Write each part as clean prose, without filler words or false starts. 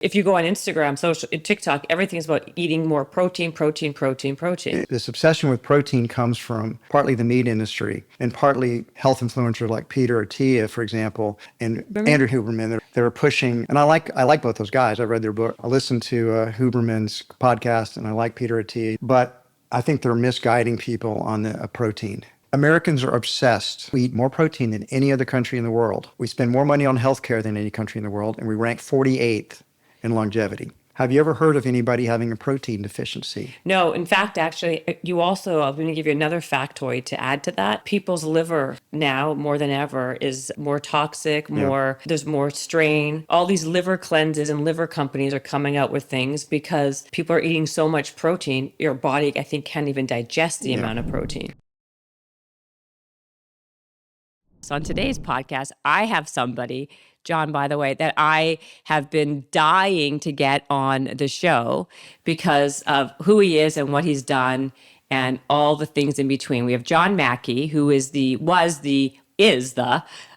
If you go on Instagram, social, TikTok, everything's about eating more protein, protein, protein, protein. This obsession with protein comes from partly the meat industry and partly health influencers like Peter Attia, for example, and Andrew Huberman. They're pushing, and I like both those guys. I read their book. I listened to Huberman's podcast, and I like Peter Attia, but I think they're misguiding people on the protein. Americans are obsessed. We eat more protein than any other country in the world. We spend more money on healthcare than any country in the world, and we rank 48th in longevity. Have you ever heard of anybody having a protein deficiency? No, in fact, actually, I'm going to give you another factoid to add to that. People's liver now, more than ever, is more toxic, there's more strain. All these liver cleanses and liver companies are coming out with things because people are eating so much protein, your body, I think, can't even digest the amount of protein. So on today's podcast, I have somebody, John, by the way, that I have been dying to get on the show because of who he is and what he's done and all the things in between. We have John Mackey, who is the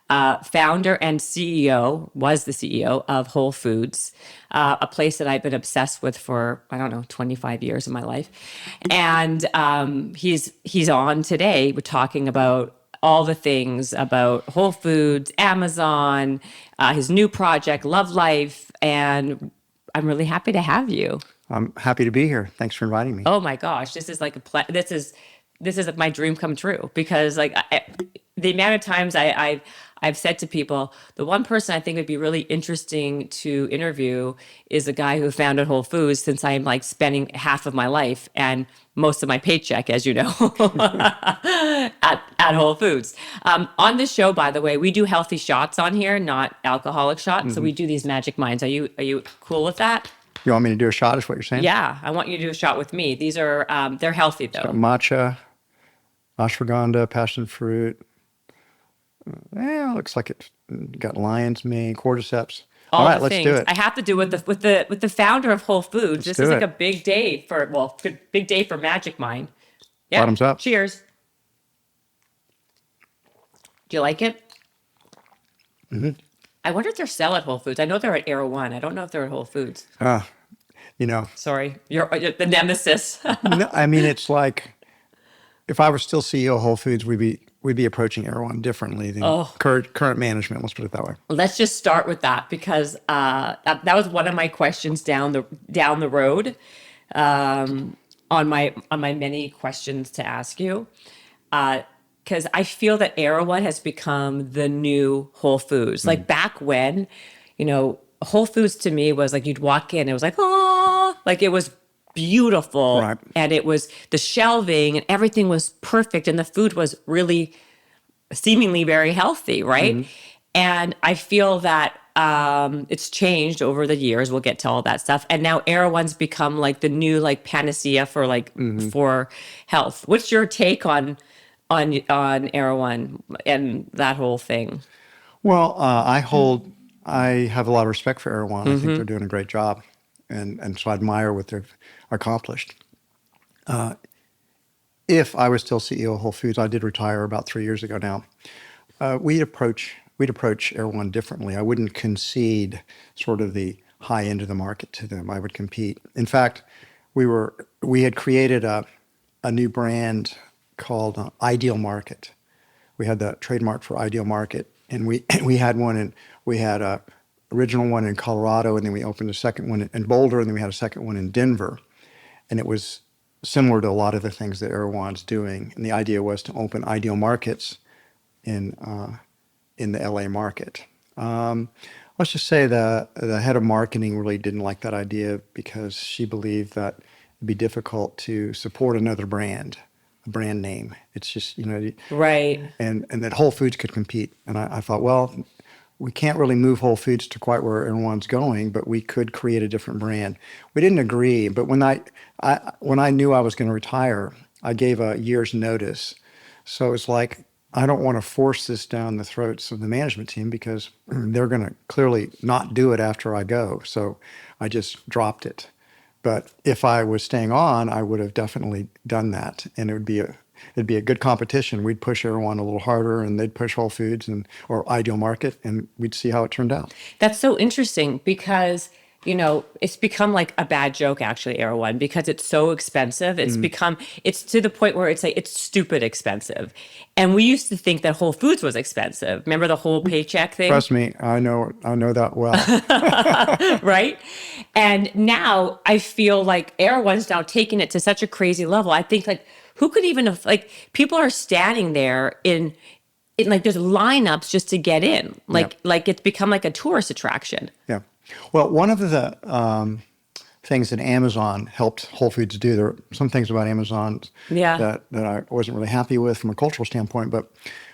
founder and CEO, was the CEO of Whole Foods, a place that I've been obsessed with for, 25 years of my life. And he's on today. We're talking about all the things about Whole Foods, Amazon, his new project, Love.Life, and I'm really happy to have you. I'm happy to be here. Thanks for inviting me. Oh my gosh, this is like this is my dream come true because the amount of times I've said to people, the one person I think would be really interesting to interview is a guy who founded Whole Foods, since I'm like spending half of my life and most of my paycheck, as you know, at Whole Foods. On this show, by the way, we do healthy shots on here, not alcoholic shots. Mm-hmm. So we do these magic minds. Are you cool with that? You want me to do a shot, is what you're saying? Yeah, I want you to do a shot with me. These are, they're healthy though. It's got matcha, ashwagandha, passion fruit. Looks like it's got lion's mane, cordyceps. All right, let's do it. I have to do it with the founder of Whole Foods. This is like a big day big day for Magic Mind. Yeah. Bottoms up. Cheers. Do you like it? Mm-hmm. I wonder if they're sell at Whole Foods. I know they're at Erewhon. I don't know if they're at Whole Foods. Sorry, you're the nemesis. No, I mean, it's like if I were still CEO of Whole Foods, we'd be approaching Erewhon differently than current management. Let's put it that way. Let's just start with that because that was one of my questions down the road on my many questions to ask you. Because I feel that Erewhon has become the new Whole Foods. Mm-hmm. Like back when, Whole Foods to me was like you'd walk in, it was like, oh, like it was beautiful. Right. And it was the shelving and everything was perfect. And the food was really seemingly very healthy, right? Mm-hmm. And I feel that it's changed over the years. We'll get to all that stuff. And now Erewhon's become like the new like panacea for for health. What's your take on Erewhon and that whole thing? Well, I have a lot of respect for Erewhon. Mm-hmm. I think they're doing a great job. And so I admire what they've accomplished. If I was still CEO of Whole Foods, I did retire about 3 years ago now, we'd approach Erewhon differently. I wouldn't concede sort of the high end of the market to them. I would compete. In fact, we had created a new brand called Ideal Market. We had the trademark for Ideal Market, and we had one, and we had a original one in Colorado, and then we opened a second one in Boulder, and then we had a second one in Denver. And it was similar to a lot of the things that Erewhon's doing. And the idea was to open Ideal Markets in the LA market. Let's just say the head of marketing really didn't like that idea because she believed that it'd be difficult to support another brand, a brand name. It's just, right. And that Whole Foods could compete. And I thought, well, we can't really move Whole Foods to quite where Erewhon's going, but we could create a different brand. We didn't agree, but when I knew I was going to retire, I gave a year's notice. So it's like, I don't want to force this down the throats of the management team because they're going to clearly not do it after I go. So I just dropped it. But if I was staying on, I would have definitely done that, and it'd be a good competition. We'd push Erewhon a little harder, and they'd push Whole Foods or Ideal Market, and we'd see how it turned out. That's so interesting because it's become like a bad joke, actually, Erewhon, because it's so expensive. It's to the point where it's like, it's stupid expensive. And we used to think that Whole Foods was expensive. Remember the whole paycheck thing? Trust me, I know that well. Right? And now I feel like Erewhon's now taking it to such a crazy level. I think like, who could even have, like, people are standing there in like, there's lineups just to get in. Like it's become like a tourist attraction. Yeah. Well, one of the things that Amazon helped Whole Foods do, there are some things about Amazon Yeah. that I wasn't really happy with from a cultural standpoint, but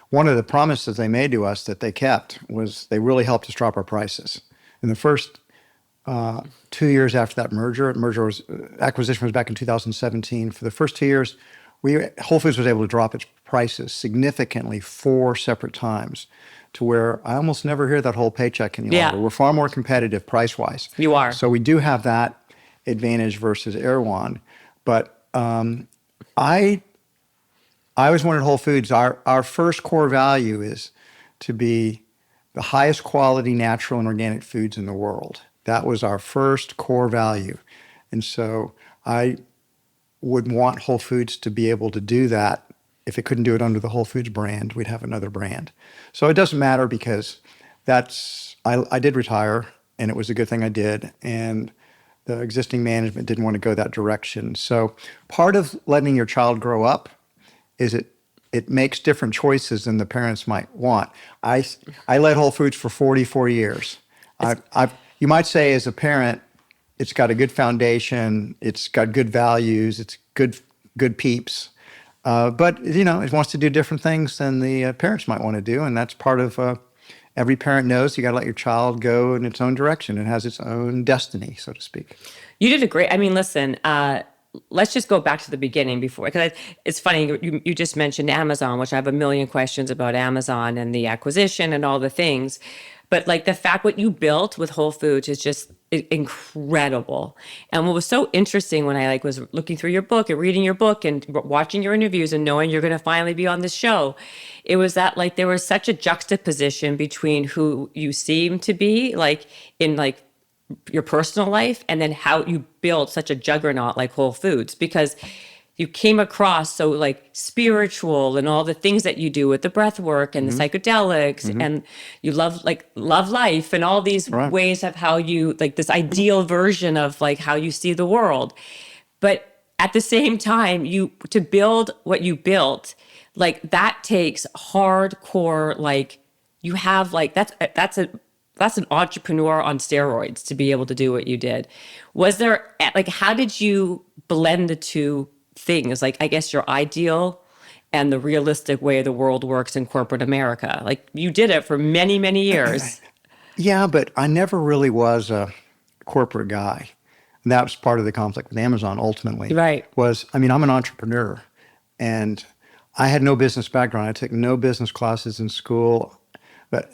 one of the promises they made to us that they kept was they really helped us drop our prices. In the first 2 years after that acquisition was back in 2017. For the first 2 years, Whole Foods was able to drop its prices significantly 4 separate times, to where I almost never hear that whole paycheck any Yeah. longer. We're far more competitive price-wise. You are. So we do have that advantage versus Erewhon. But I always wanted Whole Foods. Our first core value is to be the highest quality natural and organic foods in the world. That was our first core value. And so I would want Whole Foods to be able to do that. If it couldn't do it under the Whole Foods brand, we'd have another brand. So it doesn't matter, because I did retire, and it was a good thing I did. And the existing management didn't want to go that direction. So part of letting your child grow up is it makes different choices than the parents might want. I led Whole Foods for 44 years. You might say, as a parent, it's got a good foundation, it's got good values, it's good peeps. But it wants to do different things than the parents might want to do, and that's part of every parent knows you got to let your child go in its own direction. It has its own destiny, so to speak. You did a great. I mean, listen. Let's just go back to the beginning before, because it's funny. You just mentioned Amazon, which I have a million questions about Amazon and the acquisition and all the things. But like, the fact what you built with Whole Foods is just incredible. And what was so interesting when I was looking through your book and reading your book and watching your interviews and knowing you're going to finally be on this show, it was that like there was such a juxtaposition between who you seem to be like in like your personal life, and then how you build such a juggernaut like Whole Foods, because you came across so like spiritual and all the things that you do with the breath work and the psychedelics, and you love Love.Life and all these ways of how you like this ideal version of like how you see the world. But at the same time, to build what you built, like that takes hardcore, like you have like that's an entrepreneur on steroids to be able to do what you did. Was there like, how did you blend the two things? Like, I guess your ideal and the realistic way the world works in corporate America. Like, you did it for many, many years. Yeah, but I never really was a corporate guy. And that was part of the conflict with Amazon ultimately. Right. I'm an entrepreneur, and I had no business background. I took no business classes in school.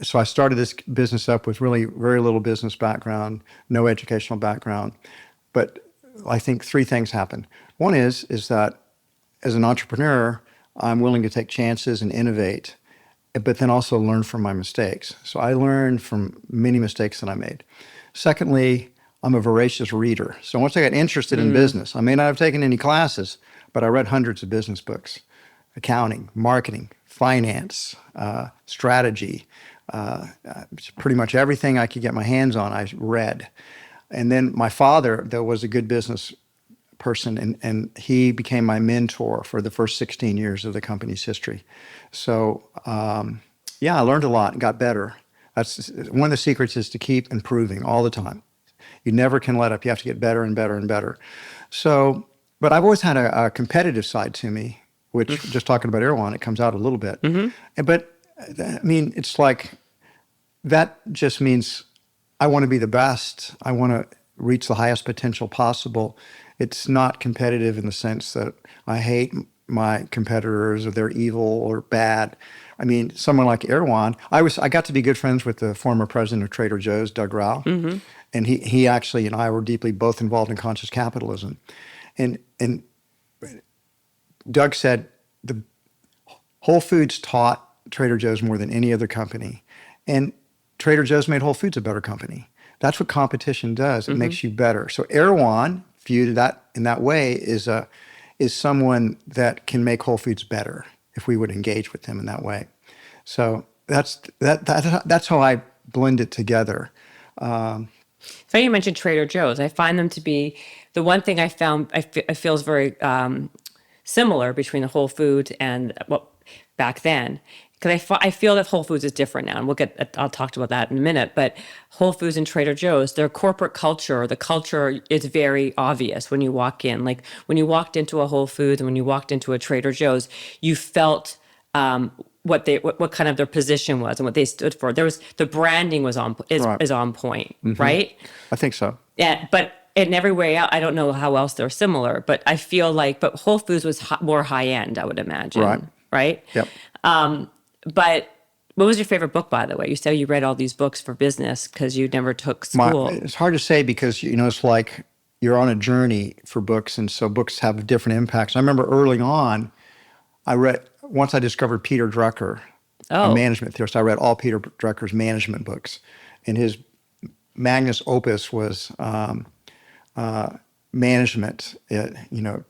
So I started this business up with really very little business background, no educational background. But I think 3 things happen. One is that as an entrepreneur, I'm willing to take chances and innovate, but then also learn from my mistakes. So I learned from many mistakes that I made. Secondly, I'm a voracious reader. So once I got interested in business, I may not have taken any classes, but I read hundreds of business books: accounting, marketing, finance, strategy, pretty much everything I could get my hands on, I read. And then my father, though, was a good business person, and he became my mentor for the first 16 years of the company's history. So, I learned a lot and got better. That's one of the secrets, is to keep improving all the time. You never can let up. You have to get better and better and better. So, but I've always had a competitive side to me, which just talking about Erewhon, it comes out a little bit. But I mean, it's like, that just means I want to be the best. I want to reach the highest potential possible. It's not competitive in the sense that I hate my competitors or they're evil or bad. I mean, someone like Erewhon, I got to be good friends with the former president of Trader Joe's, Doug Rao. And he actually and I were deeply both involved in conscious capitalism. And Doug said the Whole Foods taught Trader Joe's more than any other company. And Trader Joe's made Whole Foods a better company. That's what competition does. It makes you better. So Erewhon, viewed that in that way, is someone that can make Whole Foods better if we would engage with them in that way. So that's how I blend it together. So you mentioned Trader Joe's. I find them to be the one thing I found I feel is very similar between the Whole Foods and what back then. Because I feel that Whole Foods is different now, and I'll talk about that in a minute. But Whole Foods and Trader Joe's, their corporate culture, the culture is very obvious when you walk in. Like when you walked into a Whole Foods and when you walked into a Trader Joe's, you felt what kind of their position was and what they stood for. The branding was Right. is on point, right? I think so. Yeah, but in every way out, I don't know how else they're similar, but I feel like, but Whole Foods was more high end, I would imagine, Right. right? Yep. But what was your favorite book, by the way? You said you read all these books for business because you never took school. It's hard to say because, it's like you're on a journey for books, and so books have different impacts. I remember early on, once I discovered Peter Drucker, a management theorist, I read all Peter Drucker's management books. And his magnus opus was management,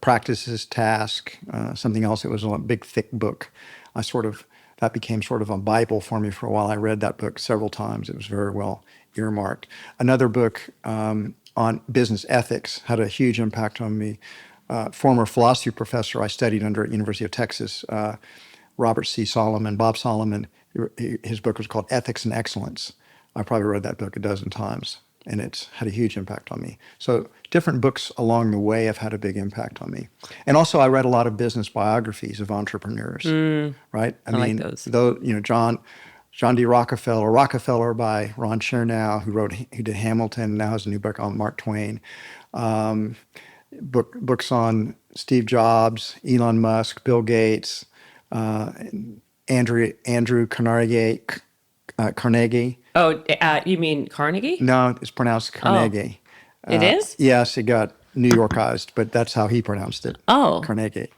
practices, task, something else. It was a big, thick book. That became sort of a Bible for me for a while. I read that book several times. It was very well earmarked. Another book on business ethics had a huge impact on me. Former philosophy professor I studied under at University of Texas, Robert C. Solomon, Bob Solomon, his book was called Ethics and Excellence. I probably read that book a dozen times, and it's had a huge impact on me. So different books along the way have had a big impact on me. And also I read a lot of business biographies of entrepreneurs, right? I mean, like those. John D. Rockefeller by Ron Chernow, who did Hamilton, now has a new book on Mark Twain. Books on Steve Jobs, Elon Musk, Bill Gates, Andrew Carnegie. Oh, you mean Carnegie? No, it's pronounced Carnegie. It is? Yes, it got New Yorkized, but that's how he pronounced it. Oh. Carnegie.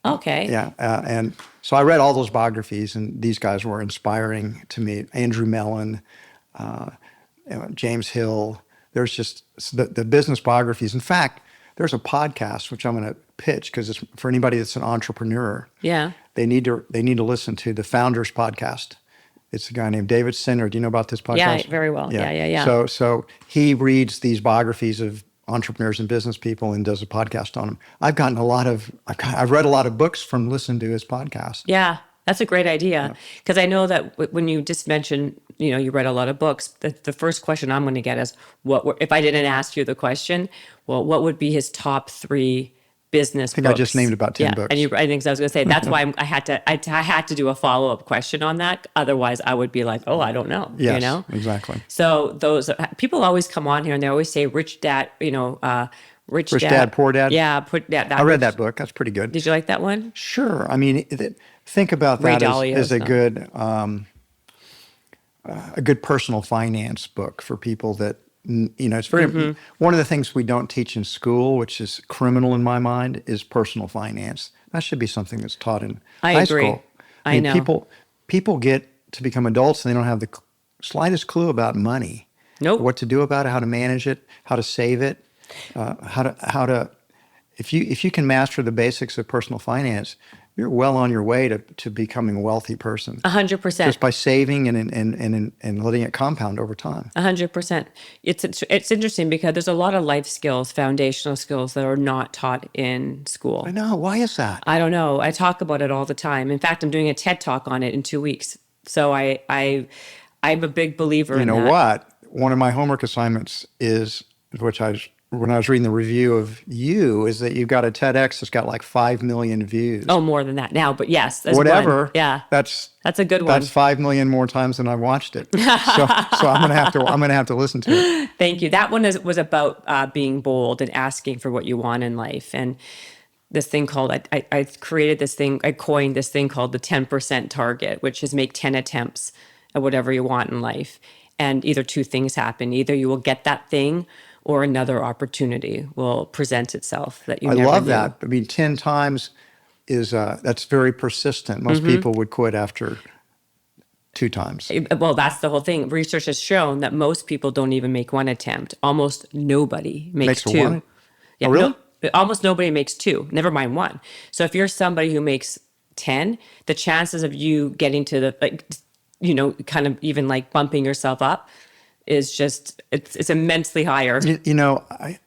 Okay. Yeah, and so I read all those biographies, and these guys were inspiring to me. Andrew Mellon, James Hill. There's just the business biographies. In fact, there's a podcast which I'm going to pitch because it's for anybody that's an entrepreneur. Yeah. They need to listen to the Founders Podcast. It's a guy named David Sinner. Do you know about this podcast? Yeah, very well. Yeah. So he reads these biographies of entrepreneurs and business people and does a podcast on them. I've read a lot of books from listening to his podcast. Yeah, that's a great idea. Because I know that when you just mentioned, you read a lot of books, the first question I'm going to get is, if I didn't ask you the question, well, what would be his top 3 business books? I just named about 10 books. And I think I was going to say, that's why I had to do a follow-up question on that. Otherwise, I would be like, oh, I don't know. Yes, exactly. So those people always come on here and they always say Rich Dad, Rich Dad, Poor Dad. Yeah, I read that book. That's pretty good. Did you like that one? Sure. I mean, think about Ray that Dalio as a stuff. good personal finance book for people that, it's very, one of the things we don't teach in school, which is criminal in my mind, is personal finance. That should be something that's taught in high agree. school. I know. People get to become adults and they don't have the slightest clue about money. Nope. What to do about it, how to manage it, how to save it, if you can master the basics of personal finance, you're well on your way to becoming a wealthy person. 100%. Just by saving and letting it compound over time. 100%. It's interesting because there's a lot of life skills, foundational skills that are not taught in school. I know. Why is that? I don't know. I talk about it all the time. In fact, I'm doing a TED Talk on it in 2 weeks. So I'm a big believer in that. You know what? One of my homework assignments is, when I was reading the review of you, is that you've got a TEDx that's got like 5 million views. Oh, more than that now, but yes. There's Whatever. One. Yeah. That's a good one. That's 5 million more times than I've watched it. So I'm gonna have to listen to it. Thank you. That one was about being bold and asking for what you want in life. And this thing called, I created this thing, I coined this thing called the 10% target, which is make 10 attempts at whatever you want in life. And either 2 things happen. Either you will get that thing or another opportunity will present itself that you never knew. I love that. I mean, 10 times is that's very persistent. Most people would quit after 2 times. Well, that's the whole thing. Research has shown that most people don't even make one attempt. Almost nobody makes Makes a two. one? Yeah, Oh, really? almost nobody makes two, never mind one. So if you're somebody who makes 10, the chances of you getting to the, like, kind of even like bumping yourself up is just, it's immensely higher.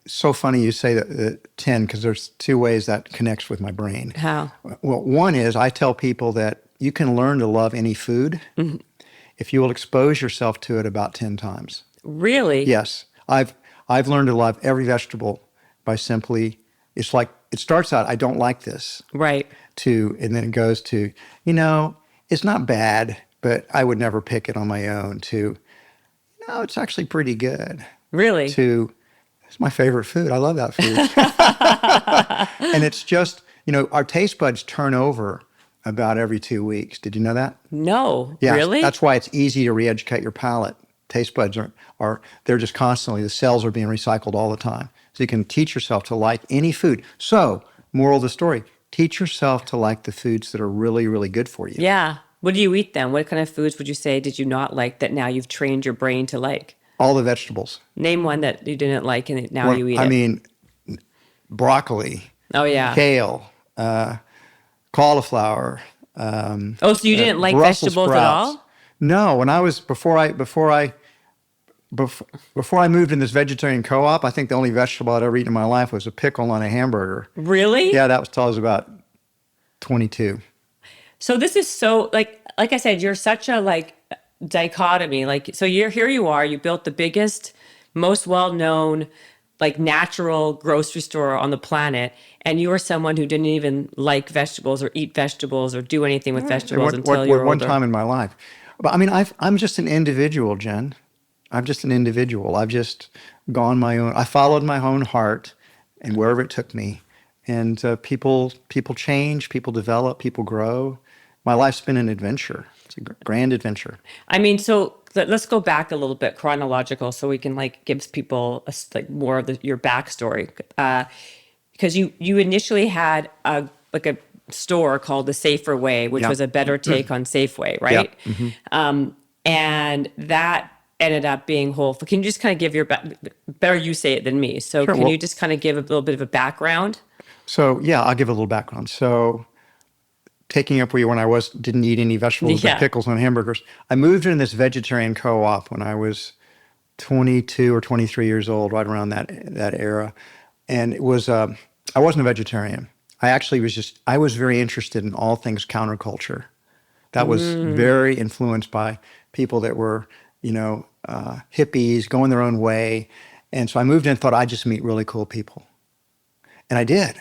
So funny you say that 10, because there's 2 ways that connects with my brain. How? Well, one is I tell people that you can learn to love any food if you will expose yourself to it about 10 times. Really? Yes. I've learned to love every vegetable by simply, it's like, it starts out, I don't like this. Right. And then it goes to, it's not bad, but I would never pick it on my own, to, no, it's actually pretty good. Really? To, it's my favorite food. I love that food. And it's just, our taste buds turn over about every 2 weeks. Did you know that? No. Yeah. Really? That's why it's easy to re-educate your palate. Taste buds they're just constantly, the cells are being recycled all the time. So you can teach yourself to like any food. So, moral of the story, teach yourself to like the foods that are really, really good for you. Yeah. What do you eat then? What kind of foods would you say did you not like that now you've trained your brain to like? All the vegetables. Name one that you didn't like and now you eat it. I mean, broccoli. Oh, yeah. Kale. Cauliflower. So you didn't like Brussels vegetables at sprouts. all? No, when I was before I moved in this vegetarian co-op, I think the only vegetable I'd ever eaten in my life was a pickle on a hamburger. Really? Yeah, that was till I was about 22. So this is so like I said, you're such a like dichotomy. Like, so here you are, you built the biggest, most well-known, like natural grocery store on the planet, and you were someone who didn't even like vegetables or eat vegetables or do anything with vegetables until you were one older. time in my life. But I mean, I'm just an individual, Jen. I'm just an individual. I've just gone my own. I followed my own heart, and wherever it took me. And people change, people develop, people grow. My life's been an adventure. It's a grand adventure. I mean, so let's go back a little bit chronological, so we can like give people like more of your backstory. Because you initially had a store called the Safer Way, which Yeah. was a better take on Safeway, right? Yeah. Mm-hmm. And that ended up being whole. Can you just kind of give better you say it than me? So Sure, can well- you just kind of give a little bit of a background? So yeah, I'll give a little background. So taking up where you when I didn't eat any vegetables, Yeah. but pickles and hamburgers. I moved in this vegetarian co-op when I was 22 or 23 years old, right around that era. And it was I wasn't a vegetarian. I actually I was very interested in all things counterculture. That was very influenced by people that were, hippies, going their own way. And so I moved in and thought I'd just meet really cool people. And I did.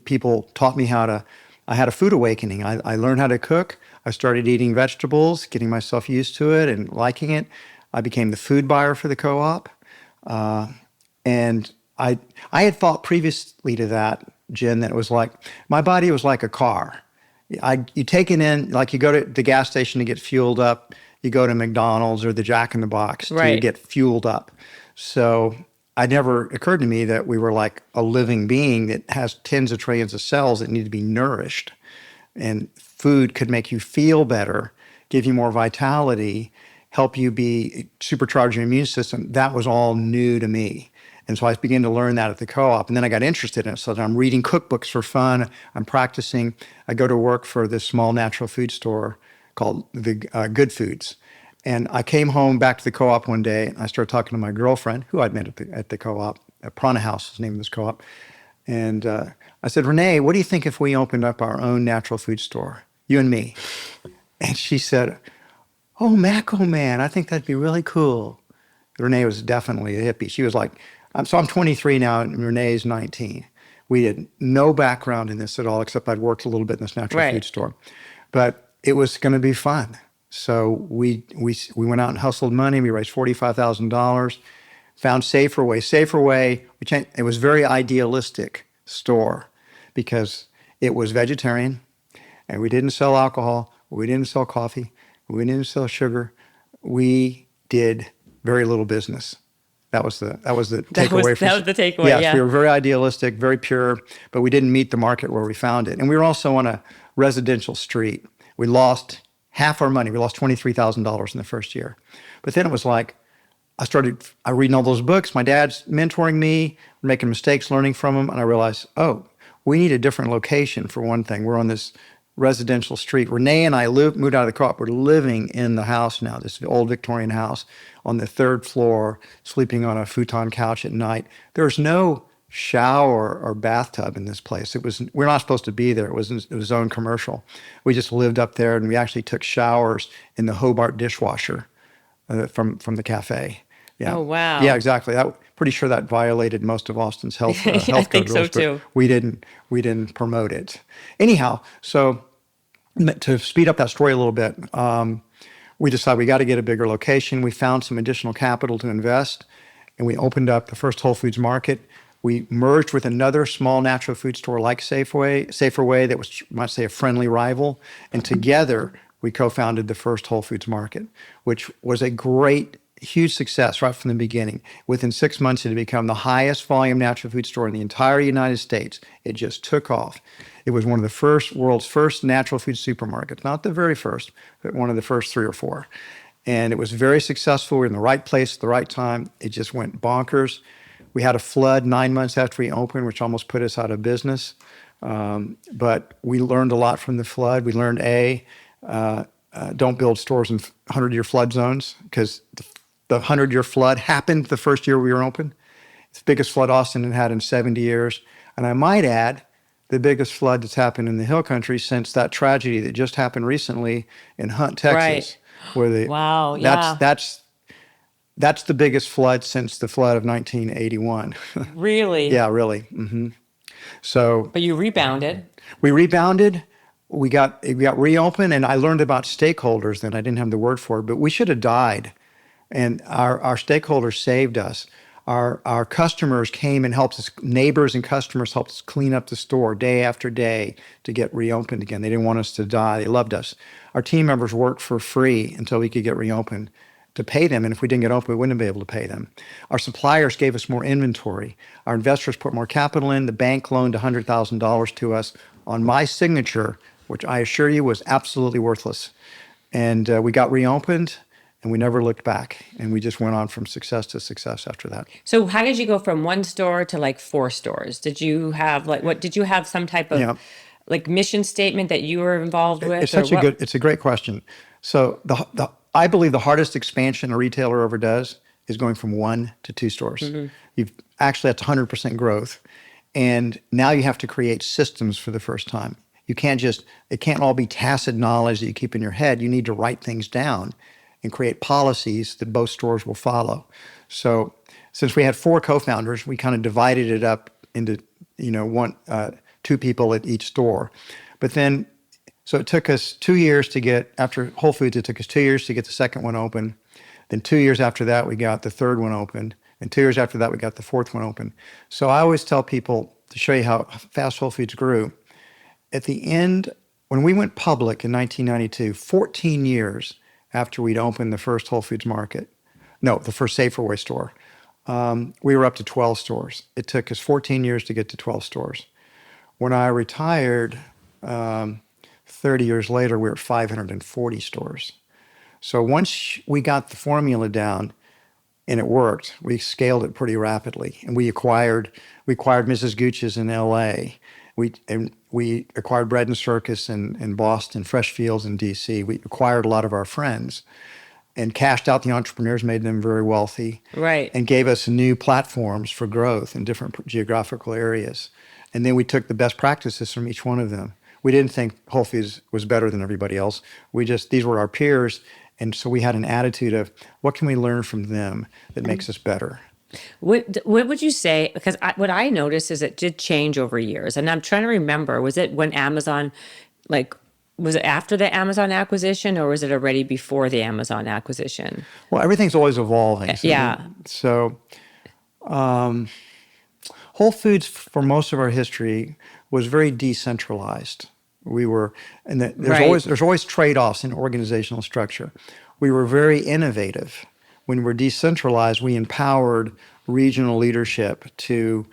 People taught me I had a food awakening. I learned how to cook. I started eating vegetables, getting myself used to it and liking it. I became the food buyer for the co-op. And I had thought previously to that, Jen, that it was like, my body was like a car. You take it in, like you go to the gas station to get fueled up. You go to McDonald's or the Jack in the Box to Right. get fueled up. So it never occurred to me that we were like a living being that has tens of trillions of cells that need to be nourished. And food could make you feel better, give you more vitality, help you supercharge your immune system. That was all new to me. And so I began to learn that at the co-op. And then I got interested in it. So I'm reading cookbooks for fun. I'm practicing. I go to work for this small natural food store called the Good Foods. And I came home back to the co-op one day, and I started talking to my girlfriend, who I'd met at the co-op. Prana House is the name of this co-op. And I said, Renee, what do you think if we opened up our own natural food store, you and me? And she said, oh, Mac, oh, man, I think that'd be really cool. Renee was definitely a hippie. She was like, I'm 23 now, and Renee's 19. We had no background in this at all, except I'd worked a little bit in this natural Right. food store. But it was going to be fun. So we went out and hustled money. We raised $45,000, found Safer Way. Safer Way, it was a very idealistic store because it was vegetarian, and we didn't sell alcohol, we didn't sell coffee, we didn't sell sugar. We did very little business. That was the takeaway. That was the takeaway, Yes, yeah. we were very idealistic, very pure, but we didn't meet the market where we found it. And we were also on a residential street. We lost half our money. We lost $23,000 in the first year. But then it was like, I reading all those books. My dad's mentoring me, making mistakes, learning from them. And I realized, oh, we need a different location for one thing. We're on this residential street. Renee and I moved out of the co-op. We're living in the house now, this old Victorian house on the third floor, sleeping on a futon couch at night. There's no shower or bathtub in this place. We're not supposed to be there. It was own commercial. We just lived up there, and we actually took showers in the Hobart dishwasher from the cafe. Yeah. Oh, wow. Yeah, exactly. Pretty sure that violated most of Austin's health I health think code so rules, too. but we didn't promote it. Anyhow, so to speed up that story a little bit, we decided we got to get a bigger location. We found some additional capital to invest, and we opened up the first Whole Foods Market. We merged with another small natural food store like Safeway that was, you might say, a friendly rival, and together we co-founded the first Whole Foods Market, which was a great, huge success right from the beginning. Within 6 months, it had become the highest volume natural food store in the entire United States. It just took off. It was one of the world's first natural food supermarkets, not the very first, but one of the first 3 or 4. And it was very successful. We were in the right place at the right time. It just went bonkers. We had a flood 9 months after we opened, which almost put us out of business. But we learned a lot from the flood. We learned, don't build stores in 100-year flood zones, because the 100-year flood happened the first year we were open. It's the biggest flood Austin had in 70 years. And I might add, the biggest flood that's happened in the Hill Country since that tragedy that just happened recently in Hunt, Texas. Right. Where Wow, yeah. That's the biggest flood since the flood of 1981. Really? Yeah, really. Mm-hmm. So But you rebounded. we rebounded. We got reopened, and I learned about stakeholders that I didn't have the word for, but we should have died. And our stakeholders saved us. Our customers came and helped us. Neighbors and customers helped us clean up the store day after day to get reopened again. They didn't want us to die. They loved us. Our team members worked for free until we could get reopened to pay them. And if we didn't get open, we wouldn't be able to pay them. Our suppliers gave us more inventory. Our investors put more capital in. The bank loaned $100,000 to us on my signature, which I assure you was absolutely worthless. And we got reopened, and we never looked back. And we just went on from success to success after that. So how did you go from one store to like 4 stores? Did you have did you have some type of Yeah. like mission statement that you were involved with? It's a great question. So I believe the hardest expansion a retailer ever does is going from 1 to 2 stores. That's 100% growth. And now you have to create systems for the first time. It can't all be tacit knowledge that you keep in your head. You need to write things down and create policies that both stores will follow. So since we had 4 co-founders, we kind of divided it up into, 2 people at each store. But then, so it took us 2 years to get, after Whole Foods, it took us 2 years to get the second one open. Then 2 years after that, we got the third one open. And 2 years after that, we got the fourth one open. So I always tell people, to show you how fast Whole Foods grew, at the end, when we went public in 1992, 14 years after we'd opened the first Whole Foods Market, the first Safeway store, we were up to 12 stores. It took us 14 years to get to 12 stores. When I retired 30 years later, we were at 540 stores. So once we got the formula down and it worked, we scaled it pretty rapidly. And we acquired Mrs. Gooch's in LA. We acquired Bread and Circus in Boston, Fresh Fields in DC. We acquired a lot of our friends and cashed out the entrepreneurs, made them very wealthy. Right. And gave us new platforms for growth in different geographical areas. And then we took the best practices from each one of them. We didn't think Whole Foods was better than everybody else. These were our peers. And so we had an attitude of, what can we learn from them that makes us better? What would you say? Because what I noticed is it did change over years, and I'm trying to remember. Was it when Amazon, was it after the Amazon acquisition, or was it already before the Amazon acquisition? Well, everything's always evolving. Yeah. So Whole Foods, for most of our history, was very decentralized. There's always trade-offs in organizational structure. We were very innovative. When we're decentralized, we empowered regional leadership to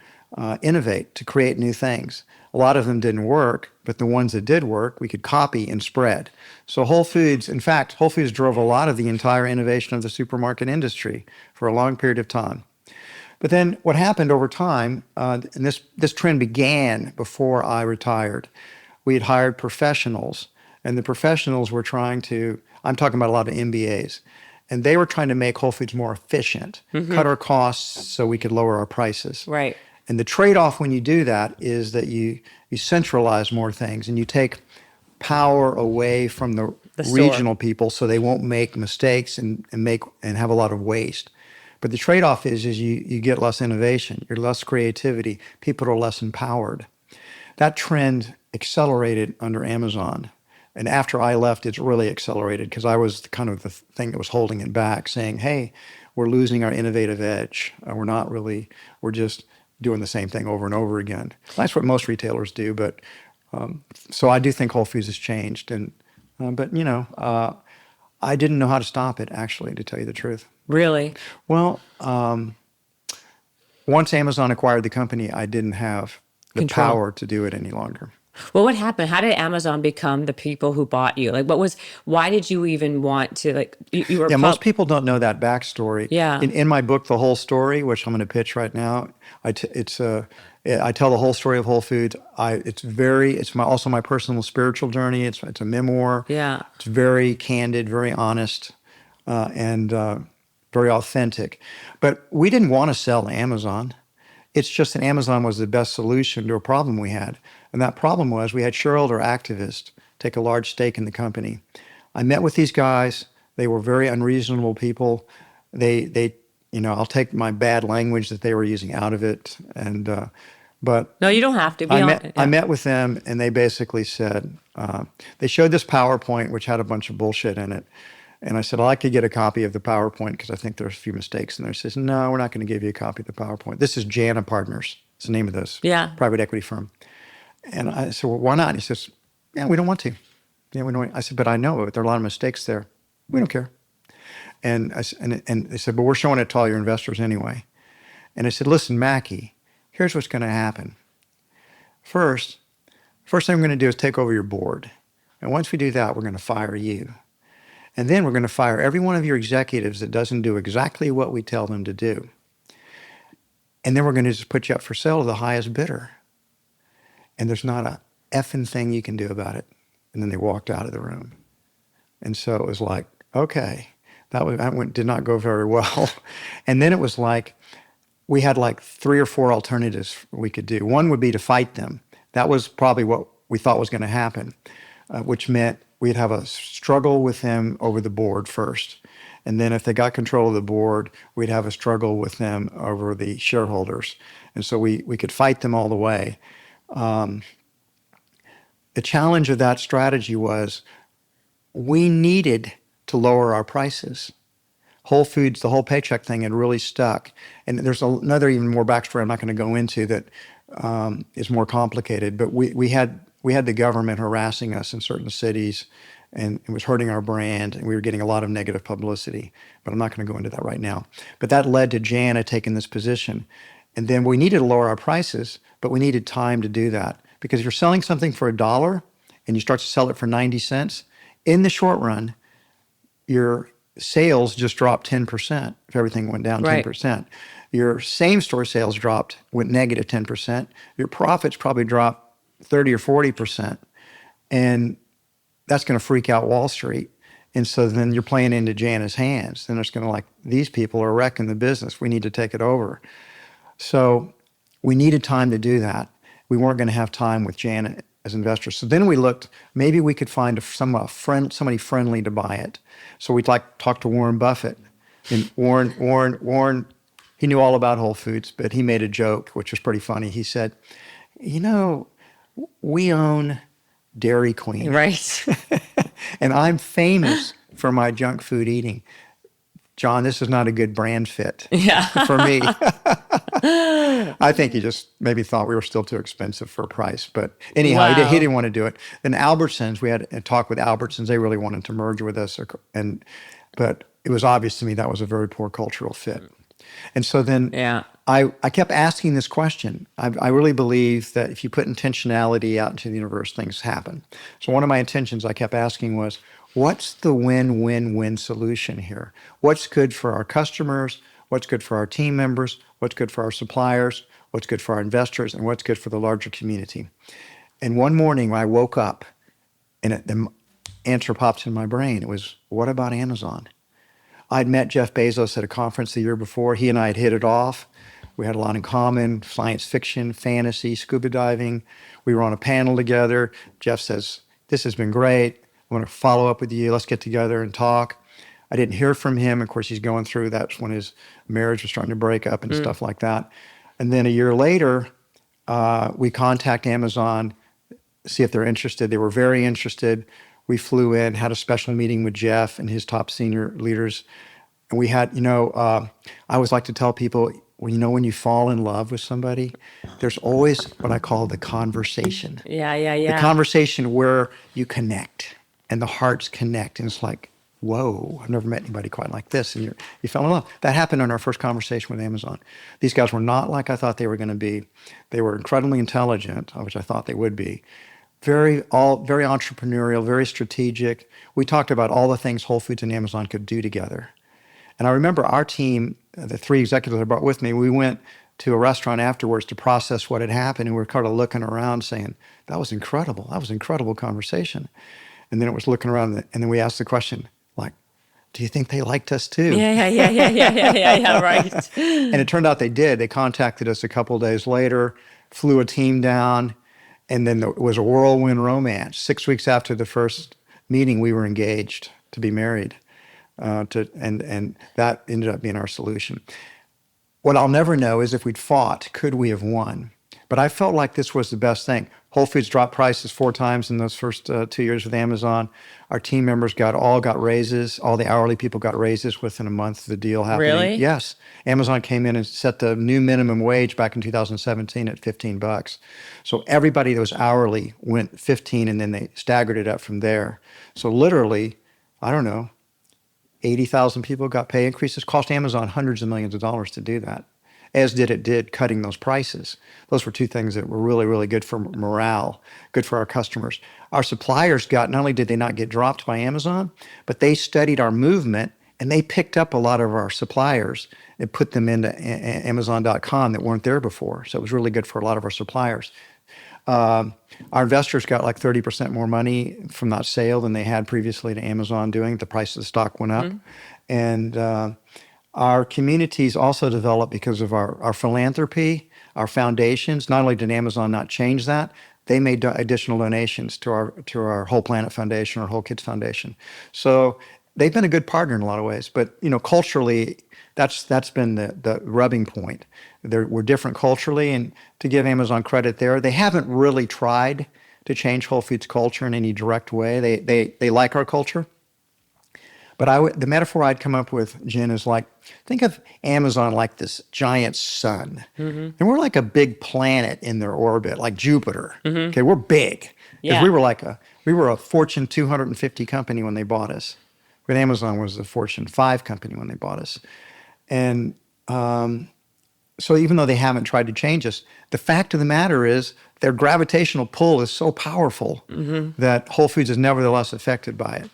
innovate, to create new things. A lot of them didn't work, but the ones that did work, we could copy and spread. So Whole Foods, in fact, Whole Foods drove a lot of the entire innovation of the supermarket industry for a long period of time. But then what happened over time, and this trend began before I retired. We had hired professionals, and the professionals were trying to, I'm talking about a lot of MBAs, and they were trying to make Whole Foods more efficient, cut our costs so we could lower our prices. Right. And the trade-off when you do that is that you centralize more things and you take power away from the store. regional people so they won't make mistakes and have a lot of waste. But the trade-off is you get less innovation, you're less creativity, people are less empowered. That trend accelerated under Amazon. And after I left, it's really accelerated because I was kind of the thing that was holding it back, saying, hey, we're losing our innovative edge. We're just doing the same thing over and over again. That's what most retailers do. But so I do think Whole Foods has changed. But I didn't know how to stop it, actually, to tell you the truth. Really? Well, once Amazon acquired the company, I didn't have the Control. power to do it any longer. Well, what happened? How did Amazon become the people who bought you? Like, why did you even want to, like, you were... Yeah, most people don't know that backstory. Yeah. In my book, The Whole Story, which I'm going to pitch right now, I tell the whole story of Whole Foods. It's also my personal spiritual journey. It's a memoir. Yeah. It's very candid, very honest, and very authentic. But we didn't want to sell to Amazon. It's just that Amazon was the best solution to a problem we had. And that problem was we had shareholder activists take a large stake in the company. I met with these guys. They were very unreasonable people. I'll take my bad language that they were using out of it. But No, you don't have to. I met with them, and they basically said, they showed this PowerPoint, which had a bunch of bullshit in it. And I said, I'd like to get a copy of the PowerPoint because I think there's a few mistakes in there. He says, no, we're not going to give you a copy of the PowerPoint. This is Jana Partners. It's the name of this private equity firm. And I said, well, why not? He says, yeah, we don't want to. Yeah, we don't. I said, but I know it. There are a lot of mistakes there. We don't care. And they said, but we're showing it to all your investors anyway. And I said, listen, Mackey, here's what's going to happen. First thing we're going to do is take over your board. And once we do that, we're going to fire you. And then we're going to fire every one of your executives that doesn't do exactly what we tell them to do. And then we're going to just put you up for sale to the highest bidder. And there's not a effing thing you can do about it. And then they walked out of the room. And so it was like, okay, did not go very well. And then it was like, we had like 3 or 4 alternatives we could do. One would be to fight them. That was probably what we thought was going to happen, which meant we'd have a struggle with them over the board first. And then if they got control of the board, we'd have a struggle with them over the shareholders. And so we could fight them all the way. The challenge of that strategy was we needed to lower our prices. Whole Foods, the whole paycheck thing had really stuck. And there's another even more backstory I'm not going to go into that is more complicated. But we had the government harassing us in certain cities, and it was hurting our brand, and we were getting a lot of negative publicity. But I'm not going to go into that right now. But that led to Jana taking this position. And then we needed to lower our prices, but we needed time to do that. Because if you're selling something for $1 and you start to sell it for 90 cents, in the short run, your sales just dropped 10% if everything went down 10%. Your same store sales went negative 10%. Your profits probably dropped 30 or 40%. And that's going to freak out Wall Street. And so then you're playing into Jana's hands. Then it's going to these people are wrecking the business. We need to take it over. So we needed time to do that. We weren't going to have time with Jana as investors. So then we looked, maybe we could find somebody friendly to buy it. So we'd talk to Warren Buffett. And Warren, he knew all about Whole Foods, but he made a joke, which was pretty funny. He said, we own Dairy Queen. Right. And I'm famous for my junk food eating. John, this is not a good brand fit for me. I think he just maybe thought we were still too expensive for a price. But anyhow, he didn't want to do it. Then Albertsons, we had a talk with Albertsons. They really wanted to merge with us. But it was obvious to me that was a very poor cultural fit. And so then Yeah. I kept asking this question. I really believe that if you put intentionality out into the universe, things happen. So one of my intentions I kept asking was, what's the win-win-win solution here? What's good for our customers? What's good for our team members? What's good for our suppliers? What's good for our investors? And what's good for the larger community? And one morning when I woke up and the answer popped in my brain, it was, what about Amazon? I'd met Jeff Bezos at a conference the year before. He and I had hit it off. We had a lot in common: science fiction, fantasy, scuba diving. We were on a panel together. Jeff says, this has been great. I want to follow up with you. Let's get together and talk. I didn't hear from him. Of course, he's going through, that's when his marriage was starting to break up and stuff like that. And then a year later, we contact Amazon, see if they're interested. They were very interested. We flew in, had a special meeting with Jeff and his top senior leaders. And we had, I always like to tell people, well, when you fall in love with somebody, there's always what I call the conversation. Yeah. The conversation where you connect and the hearts connect. And it's like, whoa, I've never met anybody quite like this. And you fell in love. That happened in our first conversation with Amazon. These guys were not like I thought they were going to be. They were incredibly intelligent, which I thought they would be. Very entrepreneurial, very strategic. We talked about all the things Whole Foods and Amazon could do together. And I remember our team, the 3 executives I brought with me, we went to a restaurant afterwards to process what had happened. And we were kind of looking around saying, that was incredible. That was an incredible conversation. And then it was looking around, and then we asked the question, like, do you think they liked us too? Yeah, right. And it turned out they did. They contacted us a couple of days later, flew a team down, and then it was a whirlwind romance. 6 weeks after the first meeting, we were engaged to be married. And that ended up being our solution. What I'll never know is if we'd fought, could we have won? But I felt like this was the best thing. Whole Foods dropped prices 4 times in those first 2 years with Amazon. Our team members got raises. All the hourly people got raises within a month of the deal happening. Really? Yes. Amazon came in and set the new minimum wage back in 2017 at $15. So everybody that was hourly went 15, and then they staggered it up from there. So literally, I don't know, 80,000 people got pay increases. Cost Amazon hundreds of millions of dollars to do that, as did cutting those prices. Those were 2 things that were really, really good for morale, good for our customers. Our suppliers not only did they not get dropped by Amazon, but they studied our movement, and they picked up a lot of our suppliers and put them into Amazon.com that weren't there before. So it was really good for a lot of our suppliers. Our investors got like 30% more money from that sale than they had previously to Amazon doing. The price of the stock went up. And our communities also developed because of our philanthropy, our foundations. Not only did Amazon not change that, they made additional donations to our Whole Planet Foundation, our Whole Kids Foundation. So they've been a good partner in a lot of ways. But culturally, that's been the rubbing point. We're different culturally, and to give Amazon credit there, they haven't really tried to change Whole Foods culture in any direct way. They like our culture. But the metaphor I'd come up with, Jen, is like, think of Amazon like this giant sun. And we're like a big planet in their orbit, like Jupiter. Okay, we're big. Because we were a Fortune 250 company when they bought us. But Amazon was a Fortune 5 company when they bought us. And so even though they haven't tried to change us, the fact of the matter is their gravitational pull is so powerful that Whole Foods is nevertheless affected by it.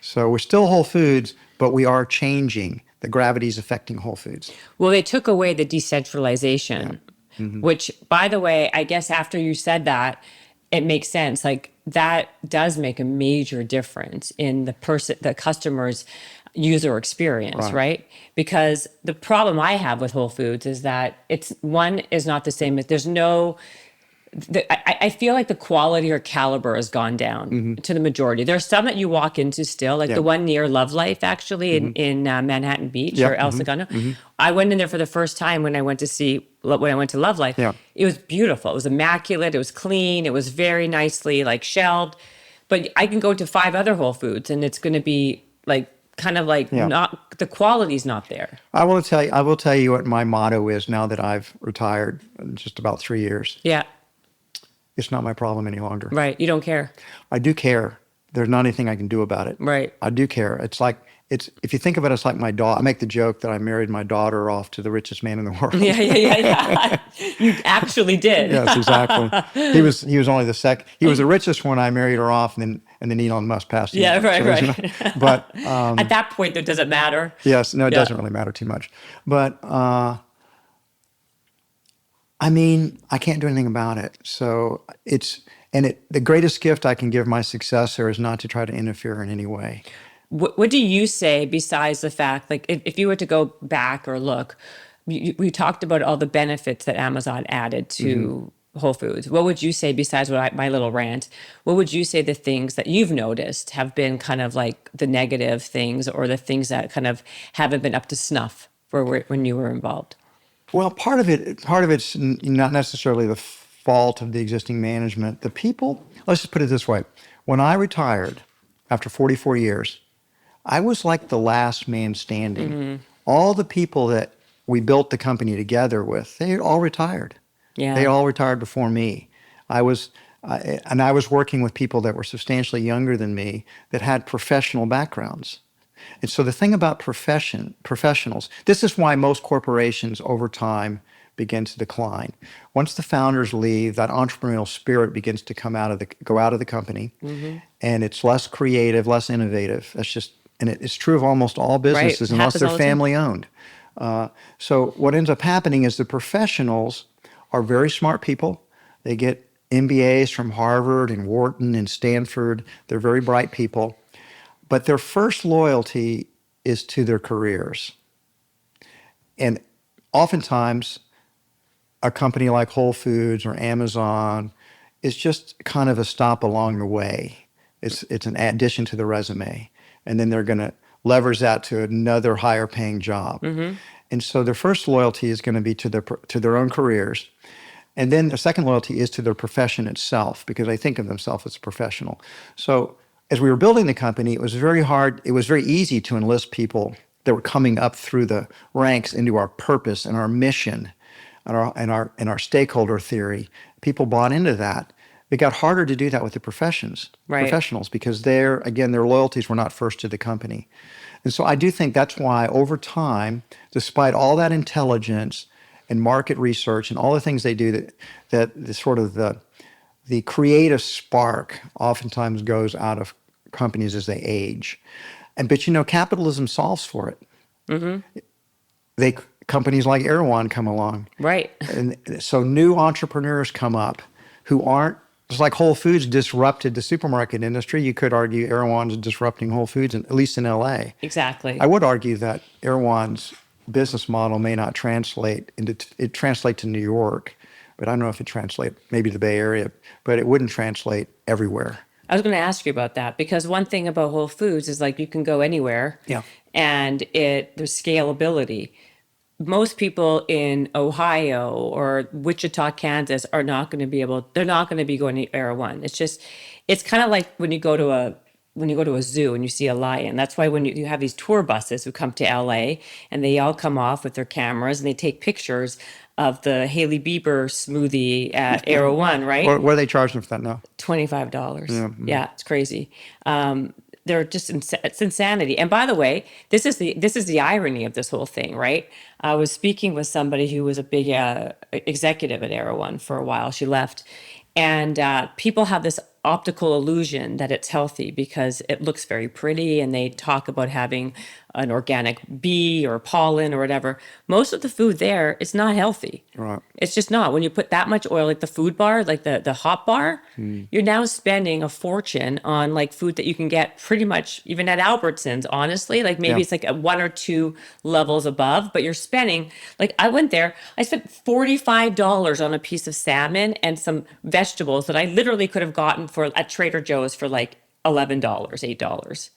So we're still Whole Foods, but we are changing. The gravity is affecting Whole Foods. Well, they took away the decentralization, which, by the way, I guess after you said that, it makes sense. Like, that does make a major difference in the customer's user experience, right? Because the problem I have with Whole Foods is that one is not the same. There's no... I feel like the quality or caliber has gone down to the majority. There's some that you walk into still, like the one near Love.Life, actually, in Manhattan Beach or El Segundo. I went in there for the first time when I went to Love.Life. It was beautiful. It was immaculate. It was clean. It was very nicely shelved. But I can go to 5 other Whole Foods, and it's going to be not, the quality's not there. I will tell you what my motto is now that I've retired in just about 3 years. Yeah. It's not my problem any longer. Right. You don't care. I do care. There's not anything I can do about it. Right. I do care. It's like it's if you think of it as like my daughter. I make the joke that I married my daughter off to the richest man in the world. Yeah. You actually did. Yes, exactly. He was only the second. He was the richest when I married her off, and then Elon Musk passed. Yeah, right, so, right. But At that point, it doesn't matter. yes, no, it Yeah. doesn't really matter too much. But I mean, I can't do anything about it. So the greatest gift I can give my successor is not to try to interfere in any way. What do you say besides the fact, like, if you were to go back or look, we talked about all the benefits that Amazon added to Whole Foods. What would you say besides my little rant? What would you say the things that you've noticed have been kind of like the negative things, or the things that kind of haven't been up to snuff for when you were involved? Well, part of it's not necessarily the fault of the existing management. The people, let's just put it this way. When I retired after 44 years, I was like the last man standing. All the people that we built the company together with, they all retired. Yeah. They all retired before me. I was working with people that were substantially younger than me that had professional backgrounds. And so the thing about professionals, this is why most corporations over time begin to decline. Once the founders leave, that entrepreneurial spirit begins to go out of the company, and it's less creative, less innovative. It's true of almost all businesses, unless Happens they're all the time. family owned. So what ends up happening is the professionals are very smart people. They get MBAs from Harvard and Wharton and Stanford. They're very bright people. But their first loyalty is to their careers. And oftentimes, a company like Whole Foods or Amazon is just kind of a stop along the way. It's an addition to the resume. And then they're going to leverage that to another higher paying job. And so their first loyalty is going to be to their own careers. And then the second loyalty is to their profession itself, because they think of themselves as a professional. So as we were building the company, it was very easy to enlist people that were coming up through the ranks into our purpose and our mission and our stakeholder theory. People bought into that. It got harder to do that with the professionals, because their loyalties were not first to the company. And so I do think that's why over time, despite all that intelligence and market research and all the things they do, that the sort of the creative spark oftentimes goes out of companies as they age. But capitalism solves for it. Companies like Erewhon come along. Right. And so new entrepreneurs come up who aren't, just like Whole Foods disrupted the supermarket industry. You could argue Erewhon's disrupting Whole Foods, at least in LA. Exactly. I would argue that Erewhon's business model may not translate it translates to New York, but I don't know if it translates maybe the Bay Area, but it wouldn't translate everywhere. I was going to ask you about that, because one thing about Whole Foods is, like, you can go anywhere. Yeah. And there's scalability. Most people in Ohio or Wichita, Kansas they're not going to be going to Erewhon. It's kind of like when you go to a zoo and you see a lion. That's why when you have these tour buses who come to LA, and they all come off with their cameras and they take pictures of the Hailey Bieber smoothie at Erewhon, right? What are they charging for that now? $25. Yeah. Yeah, it's crazy. They're just it's insanity. And by the way, this is the irony of this whole thing, right? I was speaking with somebody who was a big executive at Erewhon for a while. She left, and people have this optical illusion that it's healthy because it looks very pretty, and they talk about having an organic bee or pollen or whatever. Most of the food there is not healthy. Right. It's just not. When you put that much oil, like the food bar, like the hot bar, you're now spending a fortune on like food that you can get pretty much even at Albertsons, honestly. Like maybe it's like a 1 or 2 levels above, but you're spending, like I went there, I spent $45 on a piece of salmon and some vegetables that I literally could have gotten at Trader Joe's for like $11, $8.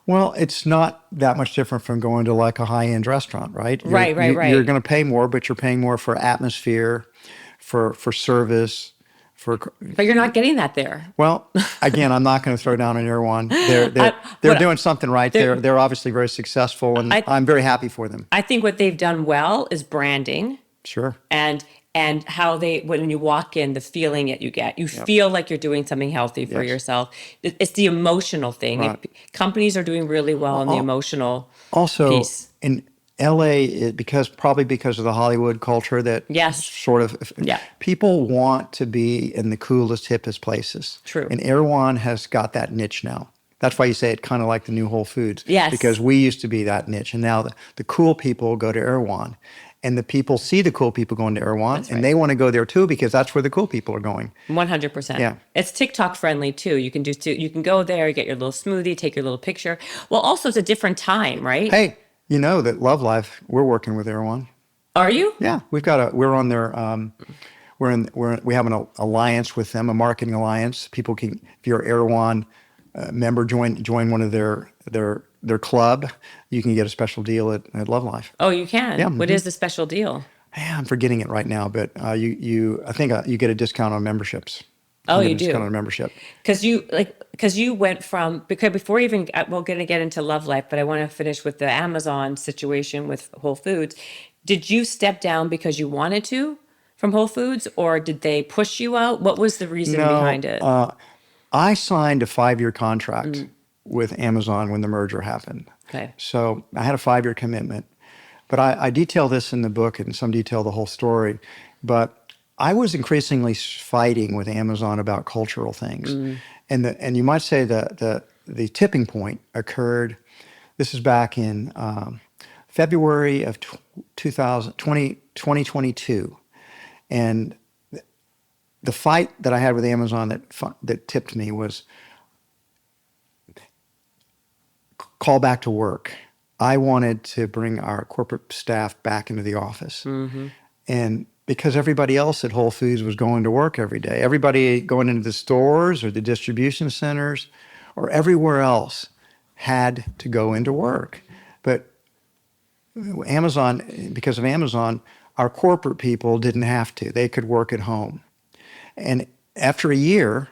Well, it's not that much different from going to like a high-end restaurant, right? Right. You're going to pay more, but you're paying more for atmosphere, for service, But you're not getting that there. Well, again, I'm not going to throw down on Erewhon. They're doing something right. They're obviously very successful, and I'm very happy for them. I think what they've done well is branding. Sure. And and how they, when you walk in, the feeling that you get, you Yep. feel like you're doing something healthy for Yes. yourself. It's the emotional thing. Right. Companies are doing really well in the emotional Also, piece. in LA, probably because of the Hollywood culture that Yes. sort of Yeah. people want to be in the coolest, hippest places. True. And Erewhon has got that niche now. That's why you say it kind of like the new Whole Foods. Yes. Because we used to be that niche, and now the cool people go to Erewhon. And the people see the cool people going to Erewhon, That's right. and they want to go there too because that's where the cool people are going. 100%. Yeah. It's TikTok friendly too. You can go there, get your little smoothie, take your little picture. Well, also it's a different time, right? Hey, you know that Love.Life, we're working with Erewhon. Are you? Yeah, we're on their we have an alliance with them, a marketing alliance. People can, if you're an Erewhon member, join one of their club. You can get a special deal at Love.Life. Oh, you can. Yeah, What is the special deal? Yeah, I'm forgetting it right now, but I think you get a discount on memberships. Oh, you get a discount do. on a membership. Because you went from, because before even we're going to get into Love Life, but I want to finish with the Amazon situation with Whole Foods. Did you step down because you wanted to from Whole Foods, or did they push you out? What was the reason behind it? I signed a 5-year contract with Amazon when the merger happened. Okay. So I had a 5-year commitment. But I detail this in the book, and in some detail the whole story. But I was increasingly fighting with Amazon about cultural things. And you might say the tipping point occurred, this is back in February of 2022. And the fight that I had with Amazon that tipped me was call back to work. I wanted to bring our corporate staff back into the office. And because everybody else at Whole Foods was going to work every day, everybody going into the stores or the distribution centers or everywhere else had to go into work. But Amazon, because of Amazon, our corporate people didn't have to. They could work at home. And after a year,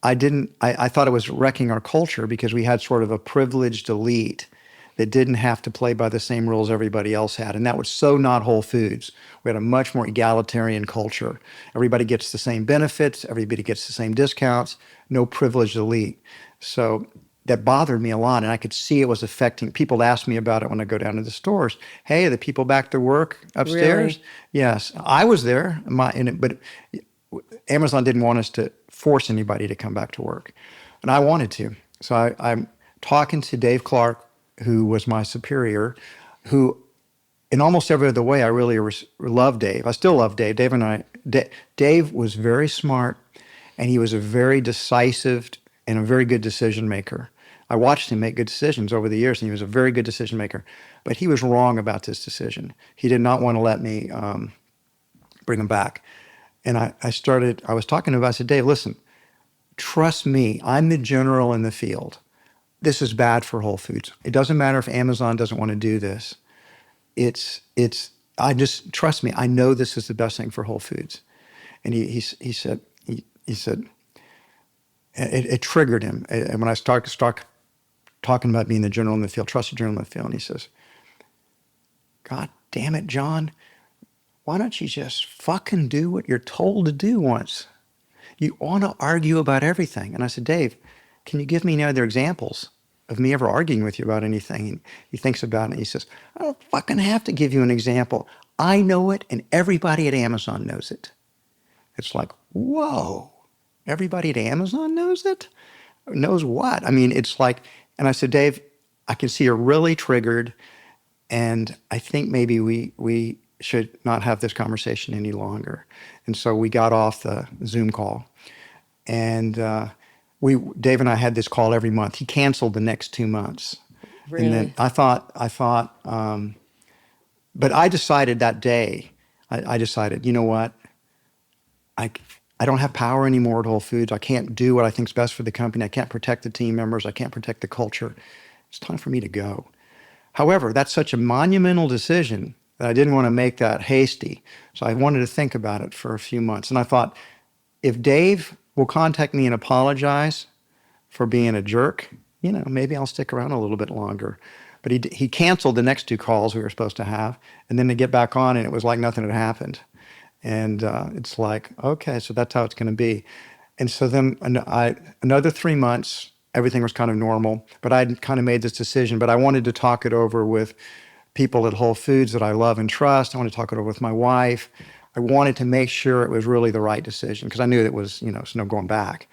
I thought it was wrecking our culture because we had sort of a privileged elite that didn't have to play by the same rules everybody else had. And that was so not Whole Foods. We had a much more egalitarian culture. Everybody gets the same benefits. Everybody gets the same discounts. No privileged elite. So that bothered me a lot. And I could see it was affecting, people ask me about it when I go down to the stores. Hey, are the people back to work upstairs? Really? Yes. I was there, but Amazon didn't want us to force anybody to come back to work. And I wanted to. So I'm talking to Dave Clark, who was my superior, who in almost every other way, I really love Dave. I still love Dave. Dave was very smart, and he was a very decisive and a very good decision maker. I watched him make good decisions over the years, and he was a very good decision maker. But he was wrong about this decision. He did not want to let me bring him back. And I was talking to him, I said, Dave, listen, trust me, I'm the general in the field. This is bad for Whole Foods. It doesn't matter if Amazon doesn't want to do this. I just, trust me, I know this is the best thing for Whole Foods. And he said, it triggered him. And when I start talking about being the general in the field, trusted general in the field, and he says, God damn it, John, why don't you just fucking do what you're told to do once? You want to argue about everything. And I said, Dave, can you give me any other examples of me ever arguing with you about anything? And he thinks about it and he says, I don't fucking have to give you an example. I know it and everybody at Amazon knows it. It's like, whoa, everybody at Amazon knows it? Knows what? I mean, it's like, and I said, Dave, I can see you're really triggered, and I think maybe we should not have this conversation any longer. And so we got off the Zoom call, and Dave and I had this call every month. He canceled the next 2 months. Really? And then I thought, but I decided that day, I decided, you know what? I don't have power anymore at Whole Foods. I can't do what I think is best for the company. I can't protect the team members. I can't protect the culture. It's time for me to go. However, that's such a monumental decision that I didn't want to make that hasty. So I wanted to think about it for a few months. And I thought, if Dave will contact me and apologize for being a jerk, maybe I'll stick around a little bit longer. But he canceled the next 2 calls we were supposed to have, and then to get back on, and it was like nothing had happened. And it's like, okay, so that's how it's going to be. And so then another 3 months, everything was kind of normal, but I'd kind of made this decision, but I wanted to talk it over with people at Whole Foods that I love and trust. I wanted to talk it over with my wife. I wanted to make sure it was really the right decision because I knew it was, there's no going back.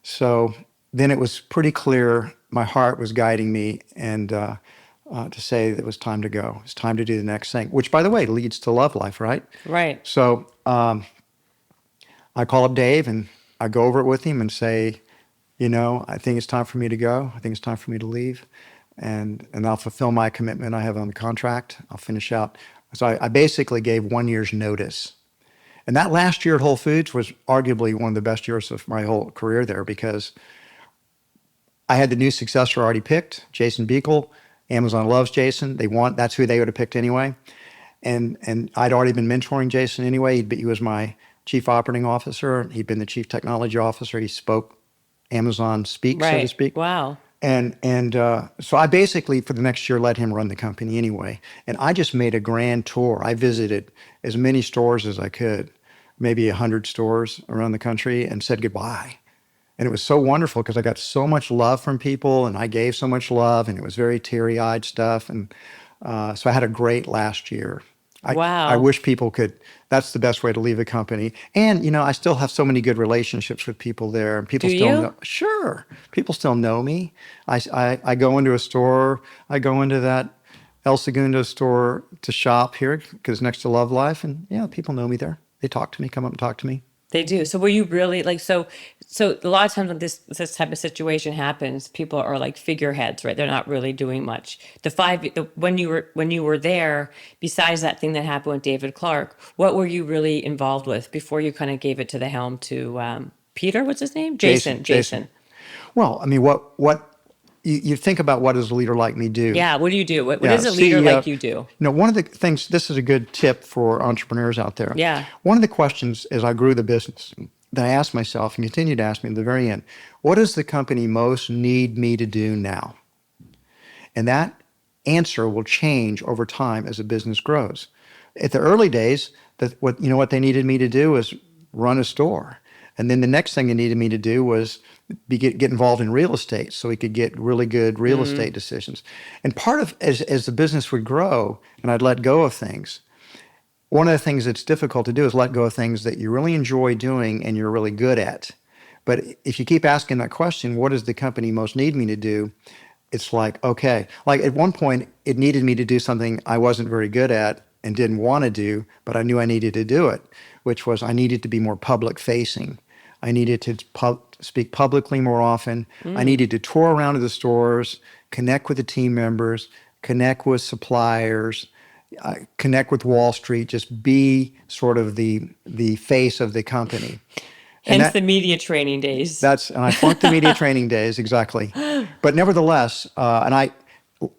So then it was pretty clear my heart was guiding me and to say that it was time to go. It's time to do the next thing, which, by the way, leads to Love.Life, right? Right. So I call up Dave and I go over it with him and say, I think it's time for me to go. I think it's time for me to leave. And I'll fulfill my commitment I have on the contract. I'll finish out. So I basically gave 1 year's notice. And that last year at Whole Foods was arguably one of the best years of my whole career there because I had the new successor already picked, Jason Beekle. Amazon loves Jason. That's who they would have picked anyway. And I'd already been mentoring Jason anyway. He was my chief operating officer. He'd been the chief technology officer. He spoke Amazon speak, so to Right. speak. Wow. And so I basically, for the next year, let him run the company anyway. And I just made a grand tour. I visited as many stores as I could, maybe 100 stores around the country, and said goodbye. And it was so wonderful because I got so much love from people and I gave so much love and it was very teary-eyed stuff. And so I had a great last year. I Wow. wish people could, that's the best way to leave a company. And, I still have so many good relationships with people there. And people Do still you? know, sure, people still know me. I go into a store, I go into that El Segundo store to shop here because next to Love.Life. And yeah, people know me there. They talk to me, come up and talk to me. They do. So were you really like so a lot of times when this type of situation happens, people are like figureheads, right? They're not really doing much. When you were there, besides that thing that happened with David Clark, what were you really involved with before you kind of gave it to the helm to Peter? What's his name? Jason, Jason. Jason. Jason. Well, I mean, what you think about what does a leader like me do? Yeah. What do you do? What Yeah, does a leader CEO. like you do? One of the things, this is a good tip for entrepreneurs out there. Yeah. One of the questions as I grew the business that I asked myself and continue to ask me at the very end, what does the company most need me to do now? And that answer will change over time as a business grows. At the early days, what they needed me to do was run a store. And then the next thing they needed me to do was get involved in real estate so we could get really good real estate decisions. And part of, as the business would grow and I'd let go of things, one of the things that's difficult to do is let go of things that you really enjoy doing and you're really good at. But if you keep asking that question, what does the company most need me to do? It's like, okay, like at one point it needed me to do something I wasn't very good at and didn't want to do, but I knew I needed to do it, which was I needed to be more public facing. I needed to speak publicly more often. I needed to tour around to the stores, connect with the team members, connect with suppliers, connect with Wall Street, just be sort of the face of the company. And Hence the media training days. and I flunked the media training days, exactly. But nevertheless, and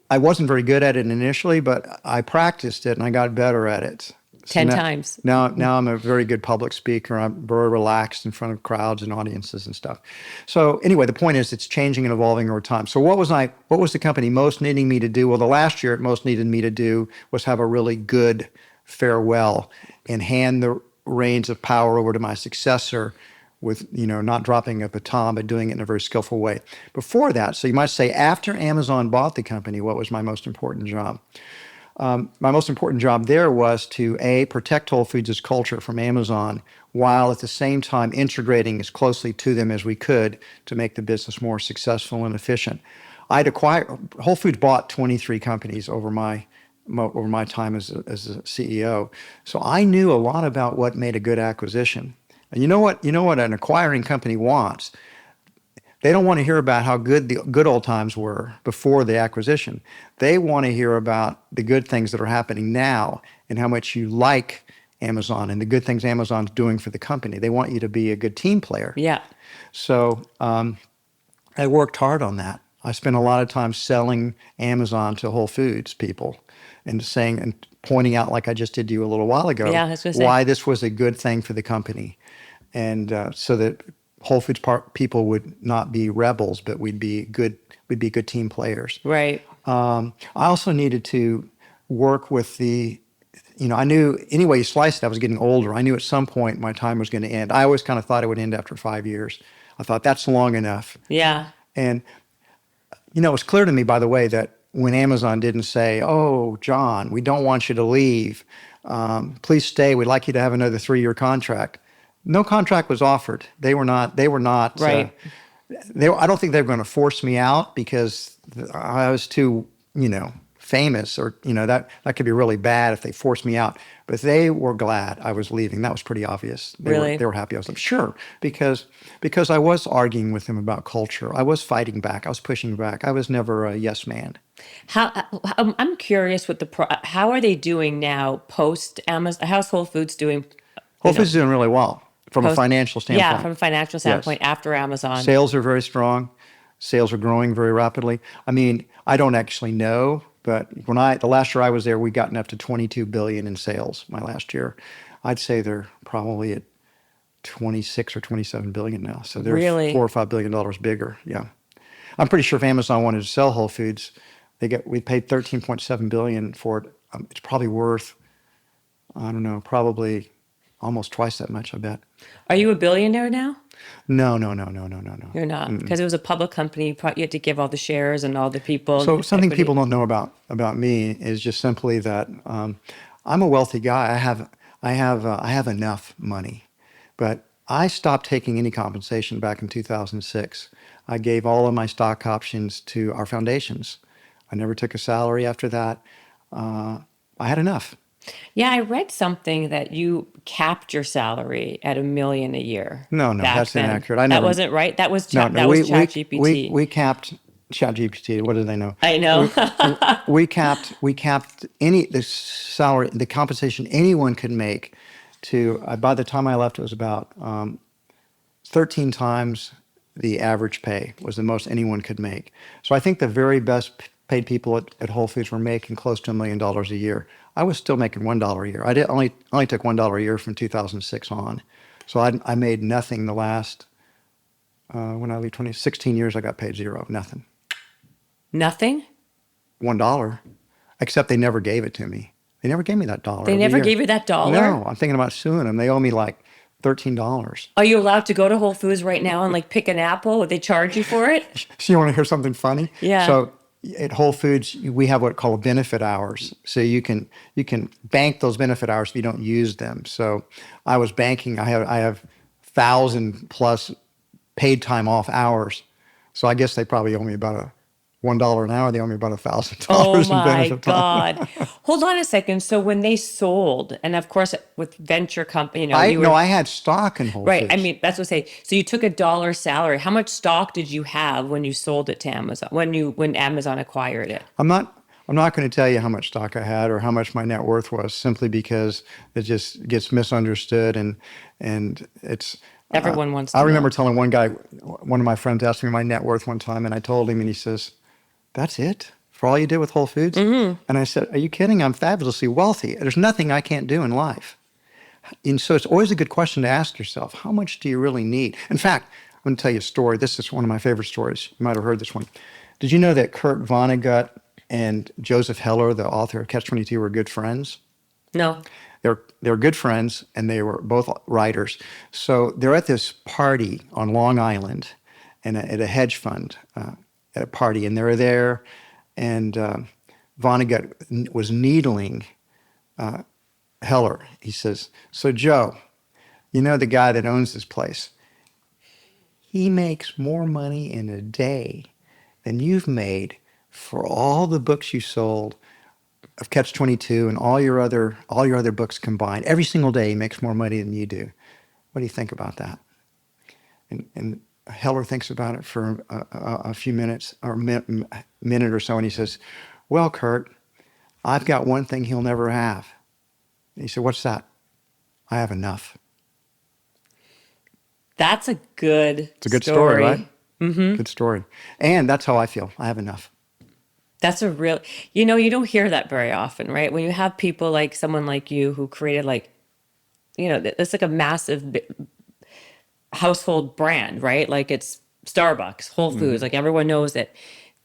I wasn't very good at it initially, but I practiced it and I got better at it. So 10 times. Now I'm a very good public speaker. I'm very relaxed in front of crowds and audiences and stuff. So anyway, the point is it's changing and evolving over time. So what was the company most needing me to do? Well, the last year it most needed me to do was have a really good farewell and hand the reins of power over to my successor with, not dropping a baton, but doing it in a very skillful way. Before that, so you might say after Amazon bought the company, what was my most important job? My most important job there was to protect Whole Foods' culture from Amazon while at the same time integrating as closely to them as we could to make the business more successful and efficient. Whole Foods bought 23 companies over my time as a CEO. So I knew a lot about what made a good acquisition. And you know what an acquiring company wants? They don't want to hear about how good the good old times were before the acquisition. They want to hear about the good things that are happening now and how much you like Amazon and the good things Amazon's doing for the company. They want you to be a good team player. Yeah. So I worked hard on that. I spent a lot of time selling Amazon to Whole Foods people and saying and pointing out, like I just did to you a little while ago, Yeah, I was gonna say. why this was a good thing for the company. And so that Whole Foods people would not be rebels, but we'd be good team players. Right. I also needed to work with the I knew any way you sliced it, I was getting older. I knew at some point my time was going to end. I always kind of thought it would end after 5 years. I thought that's long enough. Yeah. And, it was clear to me, by the way, that when Amazon didn't say, "Oh, John, we don't want you to leave. Please stay. We'd like you to have another 3-year contract." No contract was offered. They were not. They were not. Right. I don't think they were going to force me out because I was too, famous, or that could be really bad if they forced me out. But they were glad I was leaving. That was pretty obvious. Really? They were happy I was leaving. Sure, because I was arguing with them about culture. I was fighting back. I was pushing back. I was never a yes man. I'm curious what how are they doing now post Amazon? How's Whole Foods doing? Whole Foods is doing really well from a financial standpoint. Yeah, from a financial standpoint after Amazon. Sales are very strong. Sales are growing very rapidly. I mean, I don't actually know, but the last year I was there, we'd gotten up to 22 billion in sales my last year. I'd say they're probably at 26 or 27 billion now. So they're Really? $4 or $5 billion bigger. Yeah. I'm pretty sure if Amazon wanted to sell Whole Foods, we paid 13.7 billion for it. It's probably worth, I don't know, probably almost twice that much, I bet. Are you a billionaire now? No. You're not, because it was a public company. You had to give all the shares and all the people. So something equity. people don't know about me is just simply that I'm a wealthy guy. I have enough money, but I stopped taking any compensation back in 2006. I gave all of my stock options to our foundations. I never took a salary after that. I had enough. Yeah, I read something that you capped your salary at $1 million a year. No, back that's then. inaccurate. That wasn't right. That was No, that was we ChatGPT. we capped ChatGPT. What do they know? I know. We capped the salary, the compensation anyone could make to. By the time I left, it was about 13 times the average pay was the most anyone could make. So I think the very best paid people at Whole Foods were making close to $1 million a year. I was still making $1 a year. I only took $1 a year from 2006 on. So I made nothing the last, when I leave 16 years, I got paid zero, nothing. Nothing? $1, except they never gave it to me. They never gave me that dollar. They never gave you that dollar? No, I'm thinking about suing them. They owe me like $13. Are you allowed to go to Whole Foods right now and like pick an apple? Would they charge you for it? So you want to hear something funny? Yeah. So at Whole Foods, we have what called benefit hours. So you can bank those benefit hours if you don't use them. So I was banking. I have 1,000+ paid time off hours. So I guess they probably owe me about $1 an hour. They owe me about $1,000 Oh in my benefit time. God. Hold on a second. So when they sold, and of course with venture company, I had stock in Whole right. Foods. I mean, that's what I say. So you took $1 salary. How much stock did you have when you sold it to Amazon, when Amazon acquired it? I'm not going to tell you how much stock I had or how much my net worth was, simply because it just gets misunderstood, and it's. Everyone wants to I remember know. telling one of my friends asked me my net worth one time, and I told him, and he says, "That's it? For all you did with Whole Foods?" Mm-hmm. And I said, "Are you kidding? I'm fabulously wealthy. There's nothing I can't do in life." And so it's always a good question to ask yourself, how much do you really need? In fact, I'm going to tell you a story. This is one of my favorite stories. You might have heard this one. Did you know that Kurt Vonnegut and Joseph Heller, the author of Catch-22, were good friends? No. They were good friends, and they were both writers. So they're at this party on Long Island, and at a hedge fund at a party, and they're there, and Vonnegut was needling Heller. He says, "So Joe, you know the guy that owns this place? He makes more money in a day than you've made for all the books you sold of Catch-22 and all your other books combined. Every single day he makes more money than you do. What do you think about that?" And Heller thinks about it for a few minutes or minute or so, and he says, "Well, Kurt, I've got one thing he'll never have." And he said, "What's that?" "I have enough." That's a good It's a good story, right? Mm-hmm. Good story. And that's how I feel. I have enough. That's a real, you don't hear that very often, right? When you have people like someone like you who created it's like a massive household brand, right? Like it's Starbucks, Whole Foods, like everyone knows it.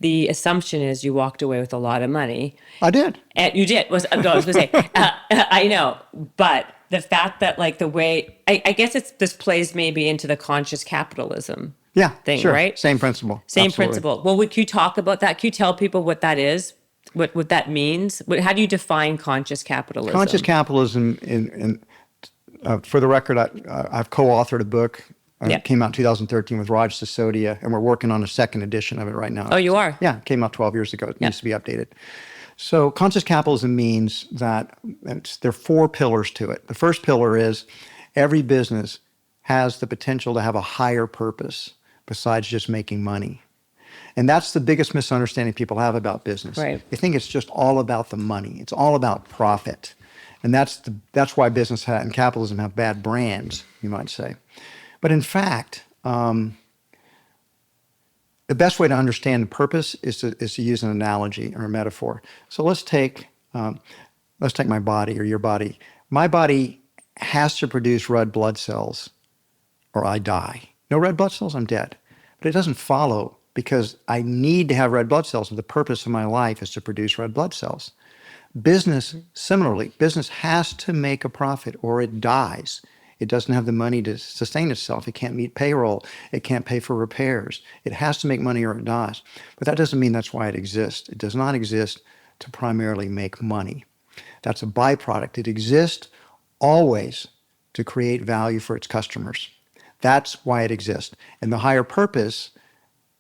the assumption is you walked away with a lot of money. I did. And you did. I was going to say, I know. But the fact that like the way, I guess this plays maybe into the conscious capitalism Yeah, thing, sure. right? Same principle. Same Absolutely. principle. Well, would you talk about that? Can you tell people what that is? What that means? How do you define conscious capitalism? Conscious capitalism, for the record, I've co-authored a book. Yeah. It came out in 2013 with Raj Sisodia, and we're working on a second edition of it right now. Oh, you are? Yeah, it came out 12 years ago. It Yeah. needs to be updated. So conscious capitalism means that there are 4 pillars to it. The first pillar is every business has the potential to have a higher purpose besides just making money. And that's the biggest misunderstanding people have about business. Right. They think it's just all about the money. It's all about profit. And that's why business and capitalism have bad brands, you might say. But in fact, the best way to understand the purpose is to use an analogy or a metaphor. So let's take my body or your body. My body has to produce red blood cells or I die. No red blood cells, I'm dead. But it doesn't follow because I need to have red blood cells, and the purpose of my life is to produce red blood cells. Business, similarly, business has to make a profit or it dies. It doesn't have the money to sustain itself. It can't meet payroll. It can't pay for repairs. It has to make money or it dies. But that doesn't mean that's why it exists. It does not exist to primarily make money. That's a byproduct. It exists always to create value for its customers. That's why it exists. And the higher purpose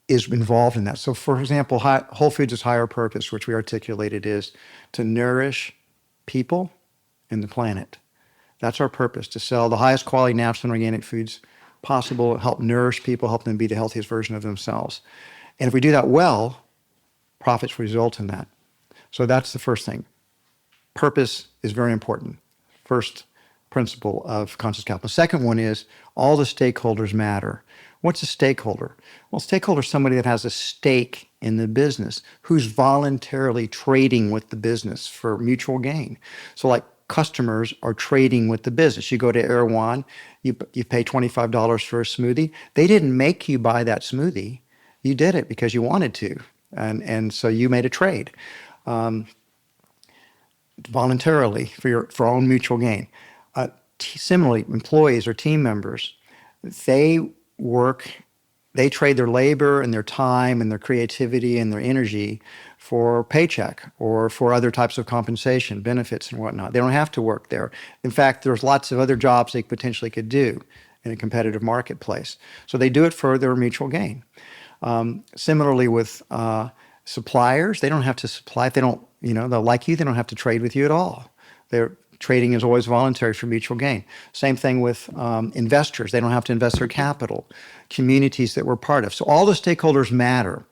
is involved in that. So for example, Whole Foods' higher purpose, which we articulated, is to nourish people and the planet. That's our purpose, to sell the highest quality natural and organic foods possible, help nourish people, help them be the healthiest version of themselves. And if we do that well, profits result in that. So that's the first thing. Purpose is very important. First principle of conscious capital. Second one is all the stakeholders matter. What's a stakeholder? Well, a stakeholder is somebody that has a stake in the business, who's voluntarily trading with the business for mutual gain. So like customers are trading with the business. You go to Erewhon, you pay $25 for a smoothie. They didn't make you buy that smoothie. You did it because you wanted to. And so you made a trade voluntarily for your own mutual gain. Similarly, employees or team members, they trade their labor and their time and their creativity and their energy for paycheck or for other types of compensation, benefits and whatnot. They don't have to work there. In fact, there's lots of other jobs they potentially could do in a competitive marketplace. So they do it for their mutual gain. Similarly with suppliers, they don't have to supply. If they don't, they'll like you, they don't have to trade with you at all. Their trading is always voluntary for mutual gain. Same thing with investors. They don't have to invest their capital. Communities that we're part of. So all the stakeholders matter.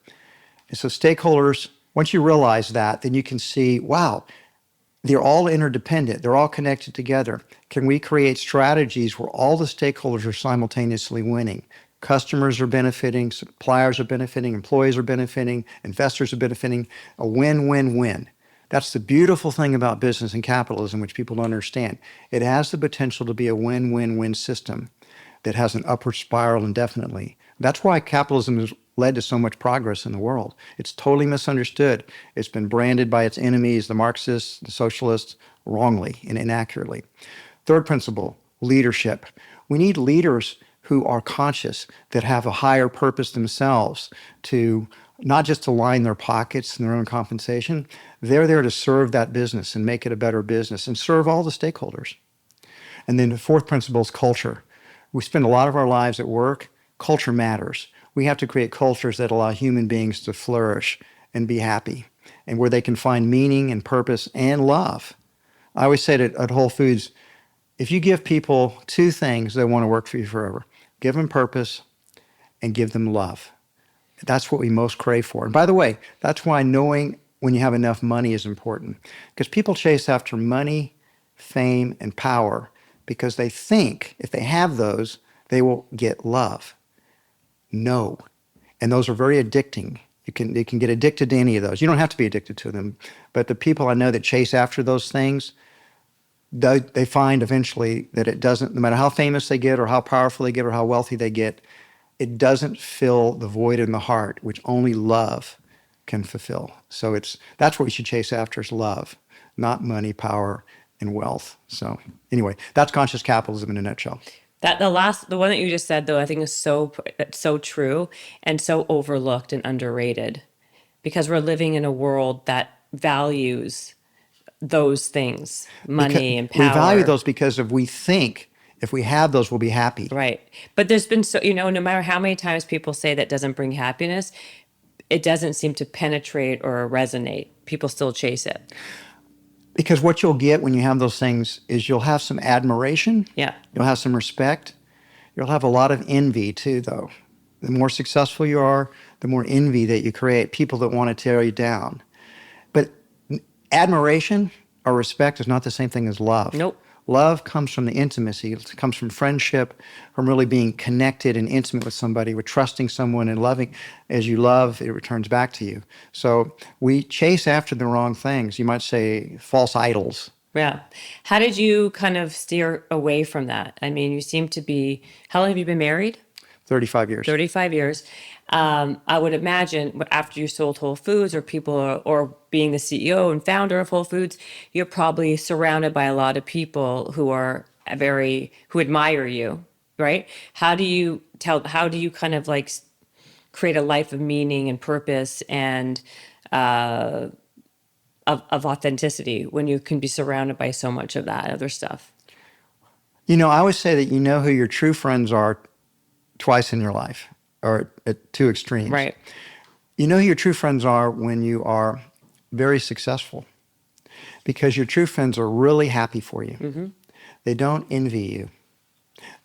And so stakeholders, once you realize that, then you can see, wow, they're all interdependent. They're all connected together. Can we create strategies where all the stakeholders are simultaneously winning? Customers are benefiting, suppliers are benefiting, employees are benefiting, investors are benefiting. A win-win-win. That's the beautiful thing about business and capitalism, which people don't understand. It has the potential to be a win-win-win system that has an upward spiral indefinitely. That's why capitalism has led to so much progress in the world. It's totally misunderstood. It's been branded by its enemies, the Marxists, the socialists, wrongly and inaccurately. Third principle, leadership. We need leaders who are conscious, that have a higher purpose themselves, to not just to line their pockets and their own compensation. They're there to serve that business and make it a better business and serve all the stakeholders. And then the fourth principle is culture. We spend a lot of our lives at work. Culture matters. We have to create cultures that allow human beings to flourish and be happy, and where they can find meaning and purpose and love. I always say that at Whole Foods, if you give people two things, they want to work for you forever. Give them purpose and give them love. That's what we most crave for. And by the way, that's why knowing when you have enough money is important. Because people chase after money, fame, and power because they think if they have those, they will get love. No. And those are very addicting. You can get addicted to any of those. You don't have to be addicted to them. But the people I know that chase after those things, they find eventually that it doesn't, no matter how famous they get or how powerful they get or how wealthy they get, it doesn't fill the void in the heart, which only love can fulfill. So that's what we should chase after is love, not money, power, and wealth. So anyway, that's conscious capitalism in a nutshell. That the one that you just said though, I think is so true and so overlooked and underrated, because we're living in a world that values those things, money and We value power. those because we think if we have those, we'll be happy. Right. But there's been no matter how many times people say that doesn't bring happiness, it doesn't seem to penetrate or resonate. People still chase it. Because what you'll get when you have those things is you'll have some admiration. Yeah. You'll have some respect. You'll have a lot of envy too, though. The more successful you are, the more envy that you create, people that want to tear you down. But admiration or respect is not the same thing as love. Nope. Love comes from the intimacy. It comes from friendship, from really being connected and intimate with somebody, with trusting someone and loving. As you love, it returns back to you. So we chase after the wrong things. You might say false idols. Yeah. How did you kind of steer away from that? I mean, you seem to be, how long have you been married? 35 years. 35 years. I would imagine after you sold Whole Foods or being the CEO and founder of Whole Foods, you're probably surrounded by a lot of people who admire you, right? How do you kind of like create a life of meaning and purpose and of authenticity when you can be surrounded by so much of that other stuff? I always say that you know who your true friends are twice in your life, or at two extremes. Right. You know who your true friends are when you are very successful, because your true friends are really happy for you. Mm-hmm. They don't envy you.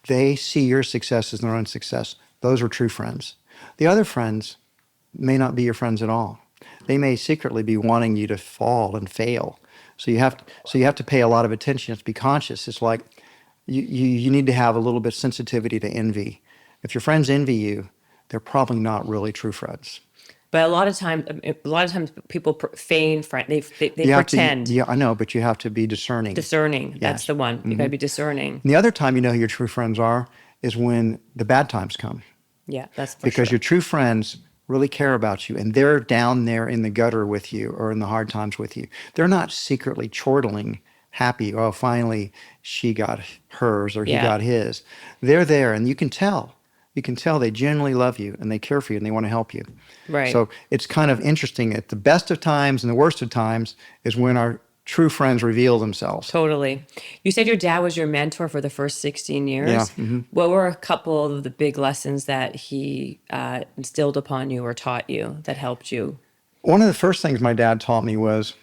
They see your success as their own success. Those are true friends. The other friends may not be your friends at all. They may secretly be wanting you to fall and fail. So you have to pay a lot of attention. You have to be conscious. It's like you need to have a little bit of sensitivity to envy. If your friends envy you, they're probably not really true friends. But a lot of times people feign friend. They pretend. Yeah, I know, but you have to be discerning. Discerning. Yes. That's the one. You gotta be discerning. And the other time you know who your true friends are is when the bad times come. Yeah, that's for Because sure. your true friends really care about you, and they're down there in the gutter with you or in the hard times with you. They're not secretly chortling happy, oh, finally she got hers or he got his. They're there, and you can tell. You can tell they genuinely love you, and they care for you, and they want to help you. Right. So it's kind of interesting. At the best of times and the worst of times is when our true friends reveal themselves. Totally. You said your dad was your mentor for the first 16 years. Yeah. Mm-hmm. What were a couple of the big lessons that he instilled upon you or taught you that helped you? One of the first things my dad taught me was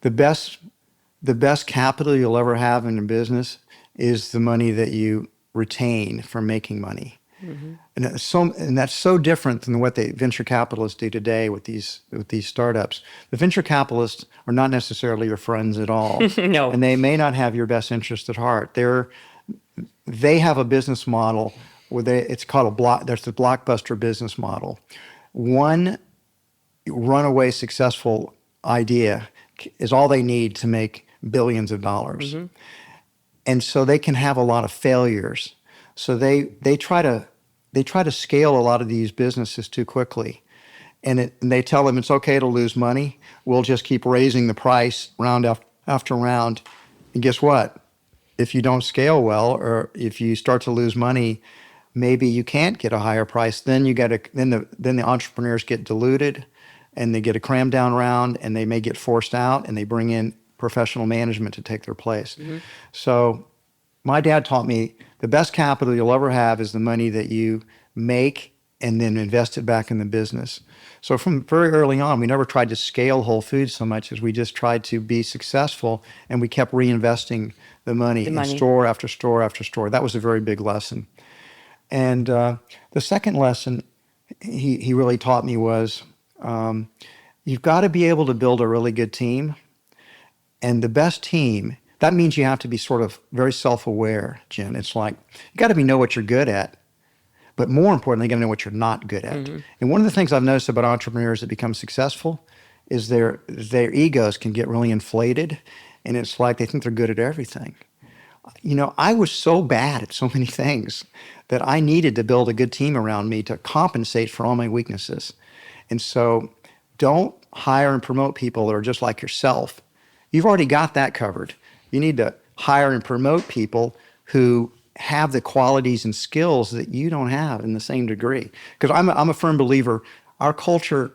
the best capital you'll ever have in a business is the money that you retain from making money. Mm-hmm. And that's so different than what the venture capitalists do today with these startups. The venture capitalists are not necessarily your friends at all. No. And they may not have your best interest at heart. They have a business model where it's called there's the blockbuster business model. One runaway successful idea is all they need to make billions of dollars. Mm-hmm. And so they can have a lot of failures. So they try to scale a lot of these businesses too quickly. And they tell them it's okay to lose money. We'll just keep raising the price round after round. And guess what? If you don't scale well, or if you start to lose money, maybe you can't get a higher price. Then the entrepreneurs get diluted, and they get a cram down round, and they may get forced out, and they bring in professional management to take their place. Mm-hmm. So my dad taught me the best capital you'll ever have is the money that you make and then invest it back in the business. So from very early on, we never tried to scale Whole Foods so much as we just tried to be successful, and we kept reinvesting the money in store after store after store. That was a very big lesson. And the second lesson he really taught me was you've got to be able to build a really good team. And the best team, that means you have to be sort of very self-aware, Jen. It's like you got to know what you're good at, but more importantly, you got to know what you're not good at. Mm-hmm. And one of the things I've noticed about entrepreneurs that become successful is their egos can get really inflated, and it's like they think they're good at everything. I was so bad at so many things that I needed to build a good team around me to compensate for all my weaknesses. And so don't hire and promote people that are just like yourself. You've already got that covered. You need to hire and promote people who have the qualities and skills that you don't have in the same degree. Because I'm a firm believer, our culture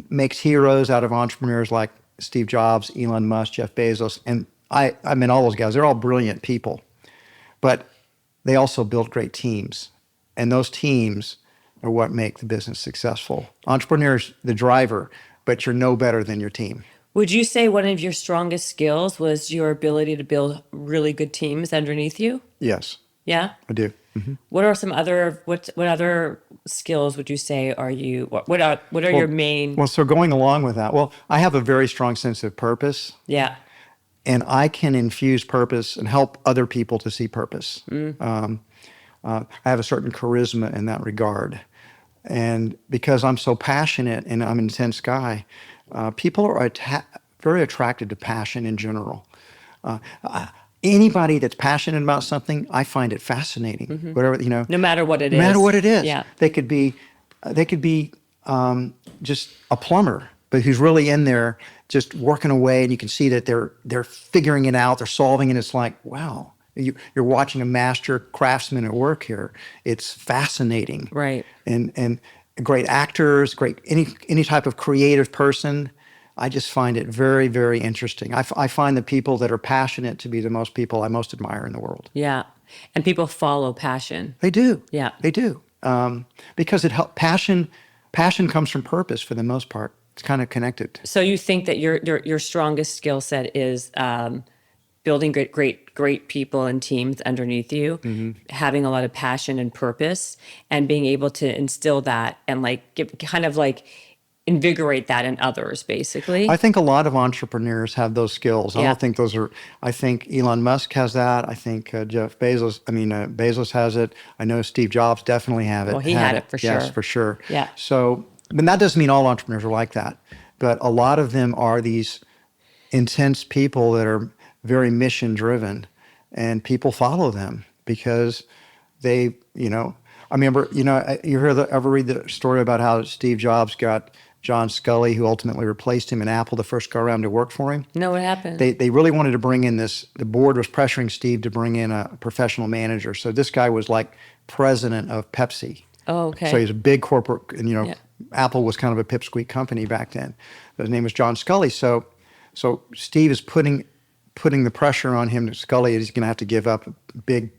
makes heroes out of entrepreneurs like Steve Jobs, Elon Musk, Jeff Bezos, and I mean all those guys. They're all brilliant people, but they also build great teams, and those teams are what make the business successful. Entrepreneurs, the driver, but you're no better than your team. Would you say one of your strongest skills was your ability to build really good teams underneath you? Yes, Yeah. I do. What are some other what other skills would you say are you what are your main? Well, so going along with that, I have a very strong sense of purpose, Yeah. and I can infuse purpose and help other people to see purpose. I have a certain charisma in that regard. And because I'm so passionate and I'm an intense guy, people are very attracted to passion in general. Uh, Anybody that's passionate about something, I find it fascinating. Whatever, No matter what it no is. matter what it is. Yeah. They could be just a plumber, but who's really in there just working away, and you can see that they're figuring it out, they're solving it. It's like, wow, you're watching a master craftsman at work here. It's fascinating. Right. And great actors, great any type of creative person. I just find it very, very interesting. I find the people that are passionate to be the most people I most admire in the world. Yeah. And people follow passion. They do. Yeah. They do. Because passion comes from purpose for the most part. It's kind of connected. So you think that your strongest skill set is building great people and teams underneath you, having a lot of passion and purpose, and being able to instill that and invigorate that in others, basically. I think a lot of entrepreneurs have those skills. I Yeah. don't think I think Elon Musk has that. I think Jeff Bezos, Bezos has it. I know Steve Jobs definitely have it. Well, he had it for Yes, sure. for sure. Yeah. So, but that doesn't mean all entrepreneurs are like that. But a lot of them are these intense people that are very mission driven, and people follow them because they, I remember, you ever read the story about how Steve Jobs got John Scully, who ultimately replaced him in Apple, to first go around to work for him? No, what happened? They really wanted to bring in the board was pressuring Steve to bring in a professional manager. So this guy was like president of Pepsi. Oh, okay. So he's a big corporate, and Yeah. Apple was kind of a pipsqueak company back then. His name was John Scully. So Steve is putting the pressure on him. Scully is going to have to give up big,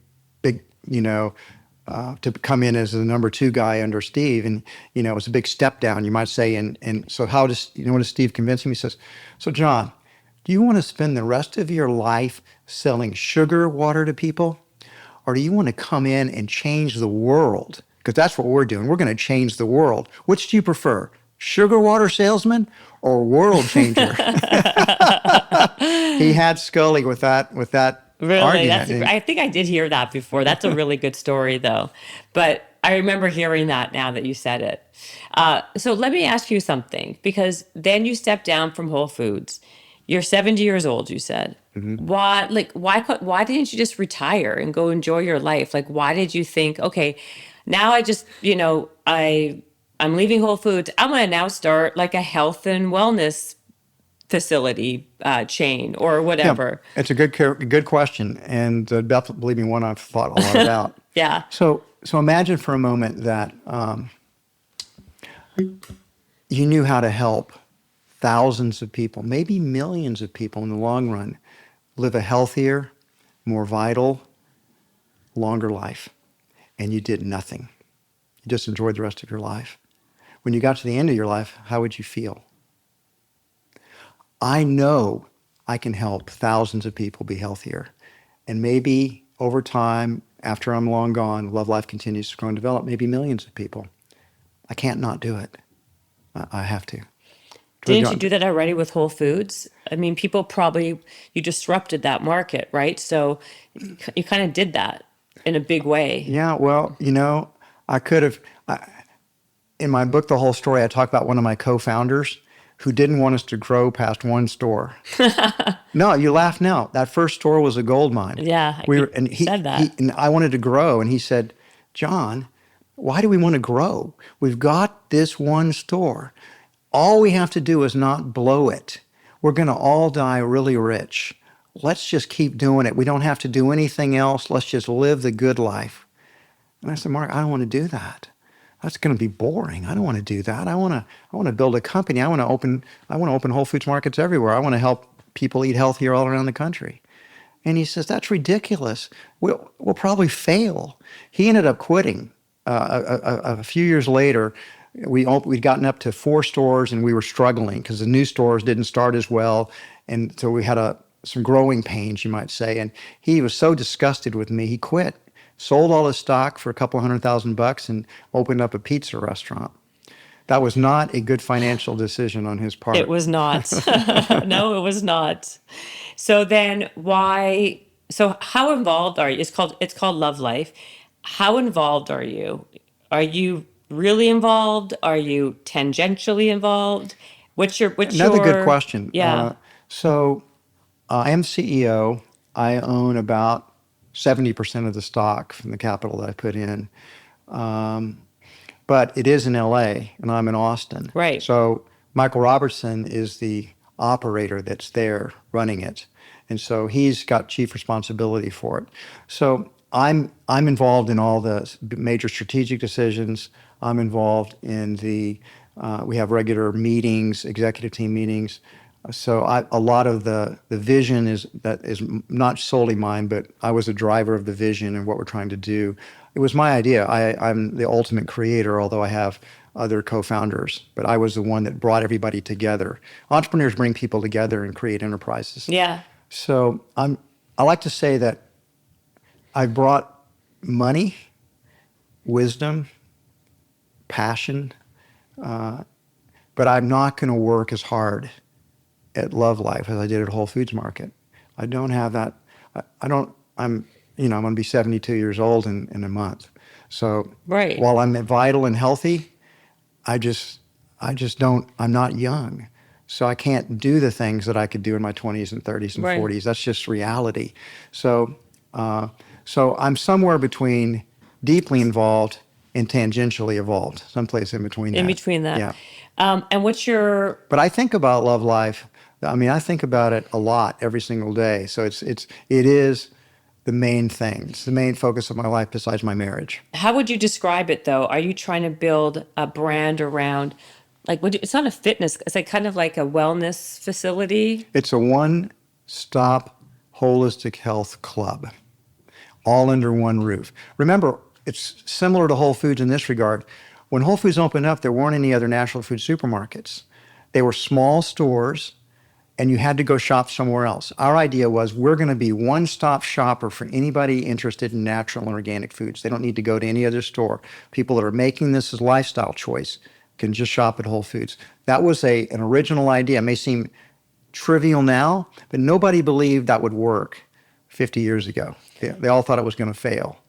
to come in as the number two guy under Steve. And, it was a big step down, you might say. And so what does Steve convince him? He says, so John, do you want to spend the rest of your life selling sugar water to people? Or do you want to come in and change the world? Because that's what we're doing. We're going to change the world. Which do you prefer? Sugar water salesman or world changer? He had Scully with that Really? argument. I think I did hear that before. That's a really good story, though. But I remember hearing that now that you said it. So let me ask you something, because then you stepped down from Whole Foods. You're 70 years old, you said. Why didn't you just retire and go enjoy your life? Like, why did you think, okay, now I just, I'm leaving Whole Foods. I'm going to now start like a health and wellness facility chain or whatever. Yeah, it's a good question, and believe me, one I've thought a lot about. Yeah. So imagine for a moment that you knew how to help thousands of people, maybe millions of people in the long run, live a healthier, more vital, longer life, and you did nothing. You just enjoyed the rest of your life. When you got to the end of your life, how would you feel? I know I can help thousands of people be healthier. And maybe over time, after I'm long gone, Love.Life continues to grow and develop, maybe millions of people. I can't not do it. I have to. Didn't you do that already with Whole Foods? I mean, you disrupted that market, right? So you kind of did that in a big way. Yeah, well, I could have. In my book, The Whole Story, I talk about one of my co-founders who didn't want us to grow past one store. No, you laugh now. That first store was a gold mine. Yeah, He said that. And I wanted to grow, and he said, John, why do we want to grow? We've got this one store. all we have to do is not blow it. We're going to all die really rich. Let's just keep doing it. We don't have to do anything else. Let's just live the good life. And I said, Mark, I don't want to do that. That's going to be boring. I don't want to do that. I want to build a company. I want to open Whole Foods markets everywhere. I want to help people eat healthier all around the country. And he says, that's ridiculous. We'll probably fail. He ended up quitting. A few years later, we'd gotten up to 4 stores, and we were struggling because the new stores didn't start as well. And so we had some growing pains, you might say. And he was so disgusted with me, he quit, sold all his stock for a couple $100,000 and opened up a pizza restaurant. That was not a good financial decision on his part. It was not. No, it was not. So then why, so how involved are you? It's called Love.Life. How involved are you? Are you really involved? Are you tangentially involved? Another good question. Yeah. I am CEO. I own about 70% of the stock from the capital that I put in. But it is in LA and I'm in Austin. Right. So Michael Robertson is the operator that's there running it. And so he's got chief responsibility for it. So I'm involved in all the major strategic decisions. I'm involved in we have regular meetings, executive team meetings. So a lot of the vision is not solely mine, but I was a driver of the vision and what we're trying to do. It was my idea. I'm the ultimate creator, although I have other co-founders, but I was the one that brought everybody together. Entrepreneurs bring people together and create enterprises. Yeah. So I like to say that I brought money, wisdom, passion, but I'm not going to work as hard at Love.Life as I did at Whole Foods Market. I don't have that. I'm going to be 72 years old in a month. So Right. while I'm vital and healthy, I just don't, I'm not young. So I can't do the things that I could do in my 20s and 30s and Right. 40s. That's just reality. So I'm somewhere between deeply involved and tangentially involved, someplace in between that. In between that. Yeah. And what's your, But I think about Love.Life. I mean, I think about it a lot every single day. So it is the main thing. It's the main focus of my life besides my marriage. how would you describe it though? Are you trying to build a brand around, it's not a fitness, it's like kind of like a wellness facility? It's a one-stop holistic health club, all under one roof. Remember, it's similar to Whole Foods in this regard. When Whole Foods opened up, there weren't any other natural food supermarkets. They were small stores, and you had to go shop somewhere else. Our idea was we're going to be one-stop shopper for anybody interested in natural and organic foods. They don't need to go to any other store. People that are making this as a lifestyle choice can just shop at Whole Foods. That was an original idea. It may seem trivial now, but nobody believed that would work 50 years ago. They all thought it was going to fail.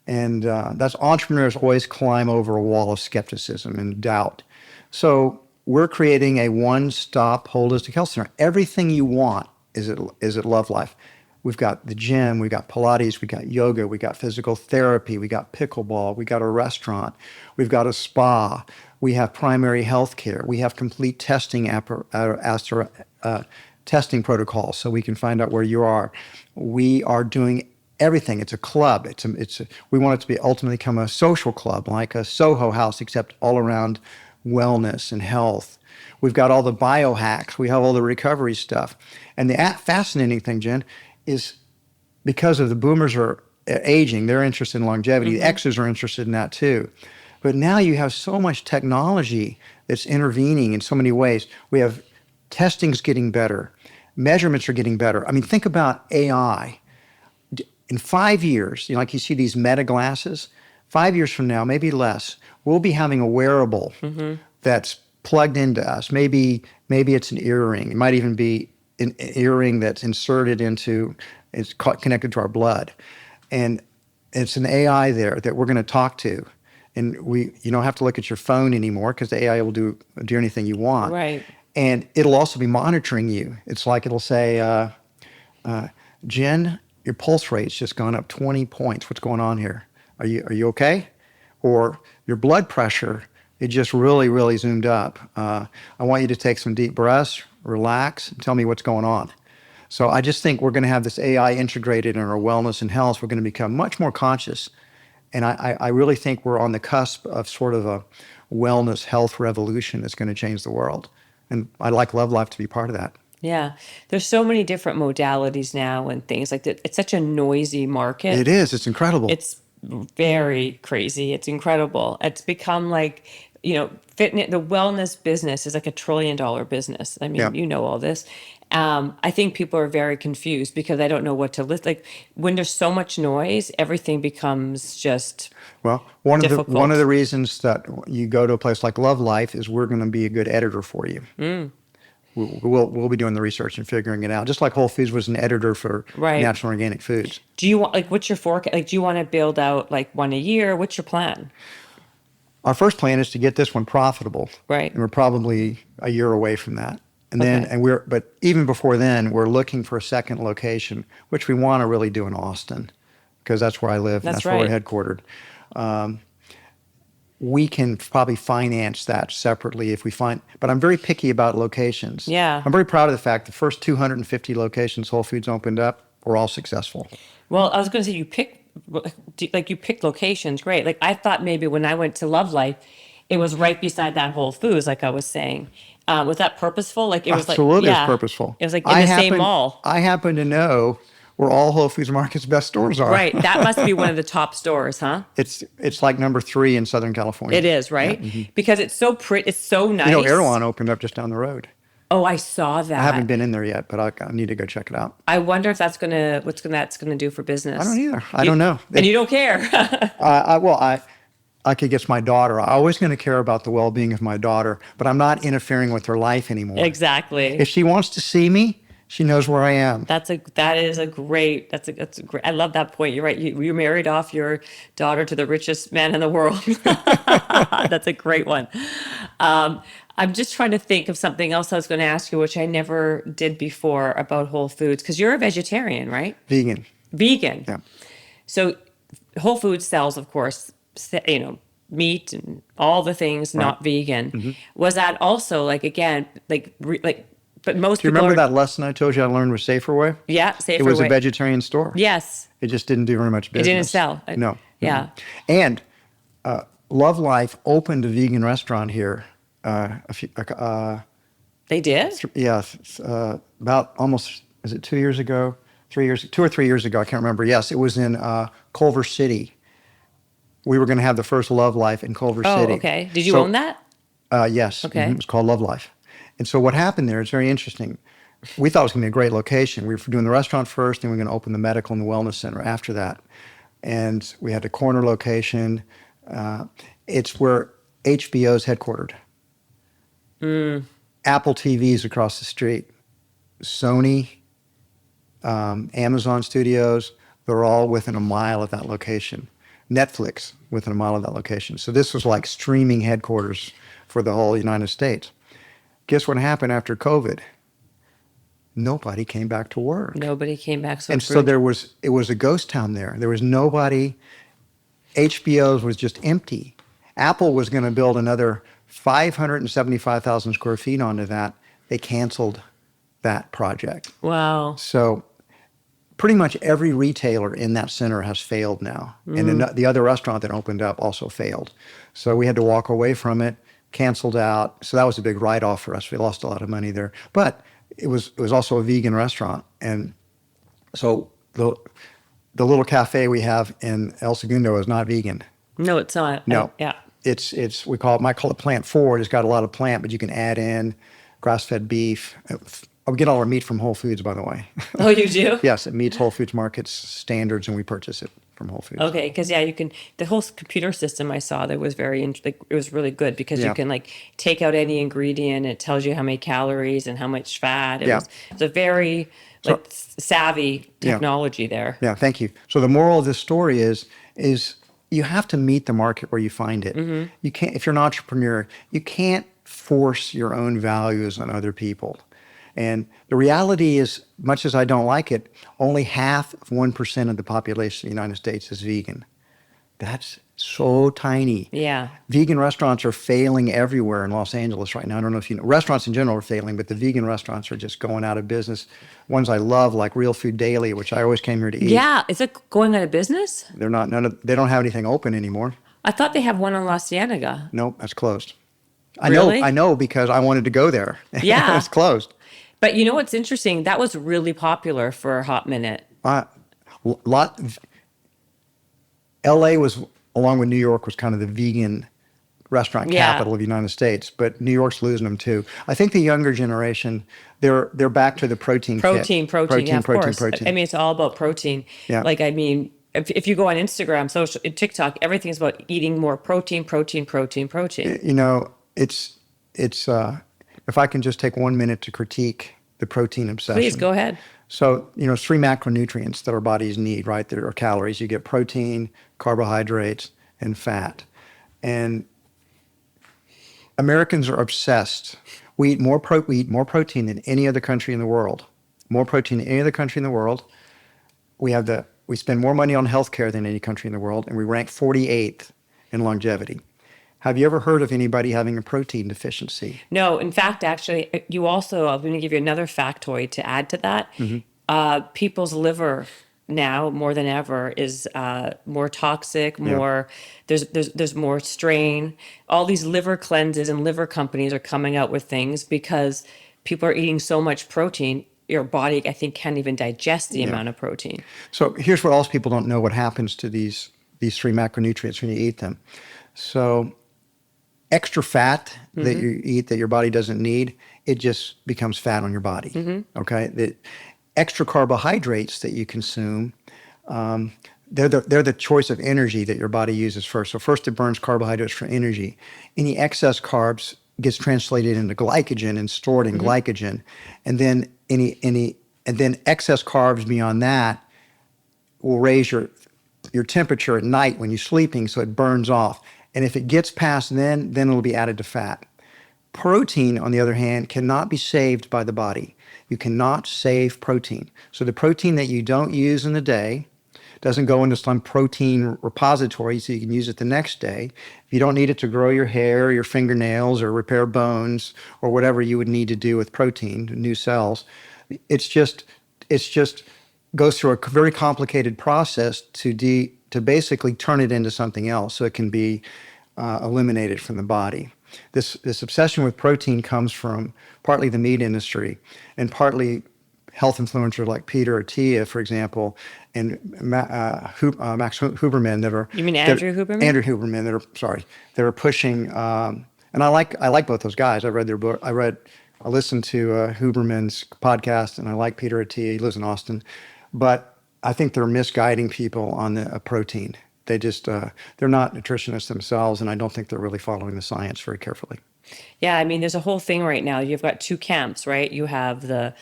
And that's entrepreneurs always climb over a wall of skepticism and doubt. So we're creating a one-stop holistic health center. Everything you want is at Love.Life. We've got the gym, we've got Pilates, we've got yoga, we've got physical therapy, we got pickleball, we got a restaurant, we've got a spa, we have primary health care, we have complete testing testing protocols so we can find out where you are. We are doing everything. It's a club. We want it to be ultimately become a social club, like a Soho House, except all around wellness and health. We've got all the biohacks. We have all the recovery stuff. And the fascinating thing, Jen, is because of the boomers are aging, they're interested in longevity. The X's are interested in that too. But now you have so much technology that's intervening in so many ways. We have testing's getting better. Measurements are getting better. I mean, think about AI. In 5 years, like you see these meta glasses, 5 years from now, maybe less, we'll be having a wearable that's plugged into us. Maybe it's an earring. It might even be an earring that's inserted it's connected to our blood. And it's an AI there that we're going to talk to. And you don't have to look at your phone anymore because the AI will do anything you want. Right. And it'll also be monitoring you. It's like it'll say, Jen, your pulse rate's just gone up 20 points. What's going on here? Are you okay? Or your blood pressure It just really, really zoomed up. I want you to take some deep breaths, relax, and tell me what's going on. So I just think we're going to have this AI integrated in our wellness and health. We're going to become much more conscious. And I really think we're on the cusp of sort of a wellness health revolution that's going to change the world. And I'd like Love.Life to be part of that. Yeah. There's so many different modalities now and things like that. It's such a noisy market. It is. It's incredible. It's very crazy. It's incredible. It's become like, fitness, the wellness business is like $1 trillion business. I mean, Yeah. you know all this. I think people are very confused because they don't know what to list. Like when there's so much noise, everything becomes just Well, one difficult. of the reasons that you go to a place like Love.Life is we're going to be a good editor for you. We'll be doing the research and figuring it out, just like Whole Foods was an editor for Right. natural organic foods. Do you want, like, what's your forecast? Like, do you want to build out like one a year? What's your plan? Our first plan is to get this one profitable. Right. And we're probably a year away from that. And then, Okay. but even before then, we're looking for a second location, which we want to really do in Austin, because that's where I live. And That's where we're right. headquartered. We can probably finance that separately if we find, but I'm very picky about locations. Yeah. I'm very proud of the fact the first 250 locations Whole Foods opened up were all successful. Well, I was going to say you picked locations. Great. Like I thought maybe when I went to Love.Life, it was right beside that Whole Foods, like I was saying. Was that purposeful? Like it was Absolutely, like, it's purposeful. It was like in the same mall. I happen to know where all Whole Foods Market's best stores are. Right. That must be one of the top stores, huh? It's like number 3 in Southern California. It is, right? Because it's so pretty. It's so nice. Erewhon opened up just down the road. Oh, I saw that. I haven't been in there yet, but I need to go check it out. I wonder if that's that's gonna do for business. I don't either. I don't know. And you don't care. I could guess my daughter. I'm always going to care about the well-being of my daughter, but I'm not interfering with her life anymore. Exactly. If she wants to see me, she knows where I am. That's a great. I love that point. You're right. You married off your daughter to the richest man in the world. That's a great one. I'm just trying to think of something else I was going to ask you, which I never did before about Whole Foods, because you're a vegetarian, right? Vegan. Vegan. Yeah. So Whole Foods sells, of course, meat and all the things not vegan. Was that also like, again, but most Do you people remember are, that lesson I told you I learned with Saferway? Yeah, Safer It was Way. a vegetarian store. Yes. It just didn't do very much business. It didn't sell. No. Yeah. And Love.Life opened a vegan restaurant here. They did? About almost, is it 2 years ago? 2 or 3 years ago, I can't remember. Yes, it was in Culver City. We were going to have the first Love.Life in Culver Oh, City. okay. Did you own that? Yes. Okay. It was called Love.Life. And so what happened there is very interesting. We thought it was going to be a great location. We were doing the restaurant first, and we were going to open the medical and the wellness center after that. And we had a corner location. It's where HBO's headquartered. Apple TV's across the street. Sony, Amazon Studios, they're all within a mile of that location. Netflix within a mile of that location. So this was like streaming headquarters for the whole United States. Guess what happened after COVID? Nobody came back to work. Nobody came back. And so it was a ghost town there. There was nobody. HBO's was just empty. Apple was going to build another 575,000 square feet onto that. They canceled that project. Wow. So pretty much every retailer in that center has failed now. And then the other restaurant that opened up also failed. So we had to walk away from it, canceled out. So that was a big write-off for us. We lost a lot of money there. But it was also a vegan restaurant. And so the little cafe we have in El Segundo is not vegan. No, it's not. No. Yeah. It's might call it plant forward. It's got a lot of plant, but you can add in grass-fed beef. We get all our meat from Whole Foods, by the way. Oh, you do? Yes, it meets Whole Foods Market's standards, and we purchase it from Whole Foods. Okay, because you can. The whole computer system I saw that was it was really good because you can take out any ingredient. It tells you how many calories and how much fat. It's a very savvy technology there. Yeah, thank you. So the moral of this story is you have to meet the market where you find it. You can't, if you're an entrepreneur, you can't force your own values on other people. And the reality is, much as I don't like it, only 0.5% of the population of the United States is vegan. That's so tiny. Yeah. Vegan restaurants are failing everywhere in Los Angeles right now. I don't know if you know. Restaurants in general are failing, but the vegan restaurants are just going out of business. Ones I love, like Real Food Daily, which I always came here to eat. Yeah. Is it going out of business? They're not. They don't have anything open anymore. I thought they have one on La Cienega. Nope, that's closed. Really? I know because I wanted to go there. Yeah. It's closed. But you know what's interesting? That was really popular for a hot minute. Lot. LA was, along with New York, was kind of the vegan restaurant Yeah. capital of the United States, but New York's losing them too. I think the younger generation, they're back to the protein kit. Protein, yeah, of course. Protein. I mean, it's all about protein. Yeah. Like, I mean, if you go on Instagram, social, TikTok, everything's about eating more protein. You know, it's if I can just take 1 minute to critique the protein obsession. Please go ahead. So, you know, 3 macronutrients that our bodies need, right? There are calories. You get protein, carbohydrates, and fat. And Americans are obsessed. We eat more protein than any other country in the world. More protein than any other country in the world. We spend more money on healthcare than any country in the world, and we rank 48th in longevity. Have you ever heard of anybody having a protein deficiency? No, in fact, actually, you also, I'm going to give you another factoid to add to that. People's liver now, more than ever, is more toxic, there's more strain. All these liver cleanses and liver companies are coming out with things because people are eating so much protein. Your body, I think, can't even digest the amount of protein. So here's what else people don't know what happens to these 3 macronutrients when you eat them. So extra fat that you eat that your body doesn't need, it just becomes fat on your body. Okay? The extra carbohydrates that you consume, they're the choice of energy that your body uses first. So first it burns carbohydrates for energy. Any excess carbs gets translated into glycogen and stored in glycogen, and then excess carbs beyond that will raise your temperature at night when you're sleeping, so it burns off. And if it gets past then it'll be added to fat. Protein, on the other hand, cannot be saved by the body. You cannot save protein. So the protein that you don't use in the day doesn't go into some protein repository so you can use it the next day. If you don't need it to grow your hair, your fingernails, or repair bones, or whatever you would need to do with protein, new cells, it's just goes through a very complicated process to basically turn it into something else so it can be eliminated from the body. This obsession with protein comes from partly the meat industry and partly health influencers like Peter Attia, for example, and Max Huberman that are. You mean Andrew Huberman? Andrew Huberman that are pushing. And I like both those guys. I read their book. I listened to Huberman's podcast, and I like Peter Attia. He lives in Austin, but I think they're misguiding people on the protein. They just they're not nutritionists themselves, and I don't think they're really following the science very carefully. Yeah, I mean, there's a whole thing right now. You've got 2 camps, right? You have the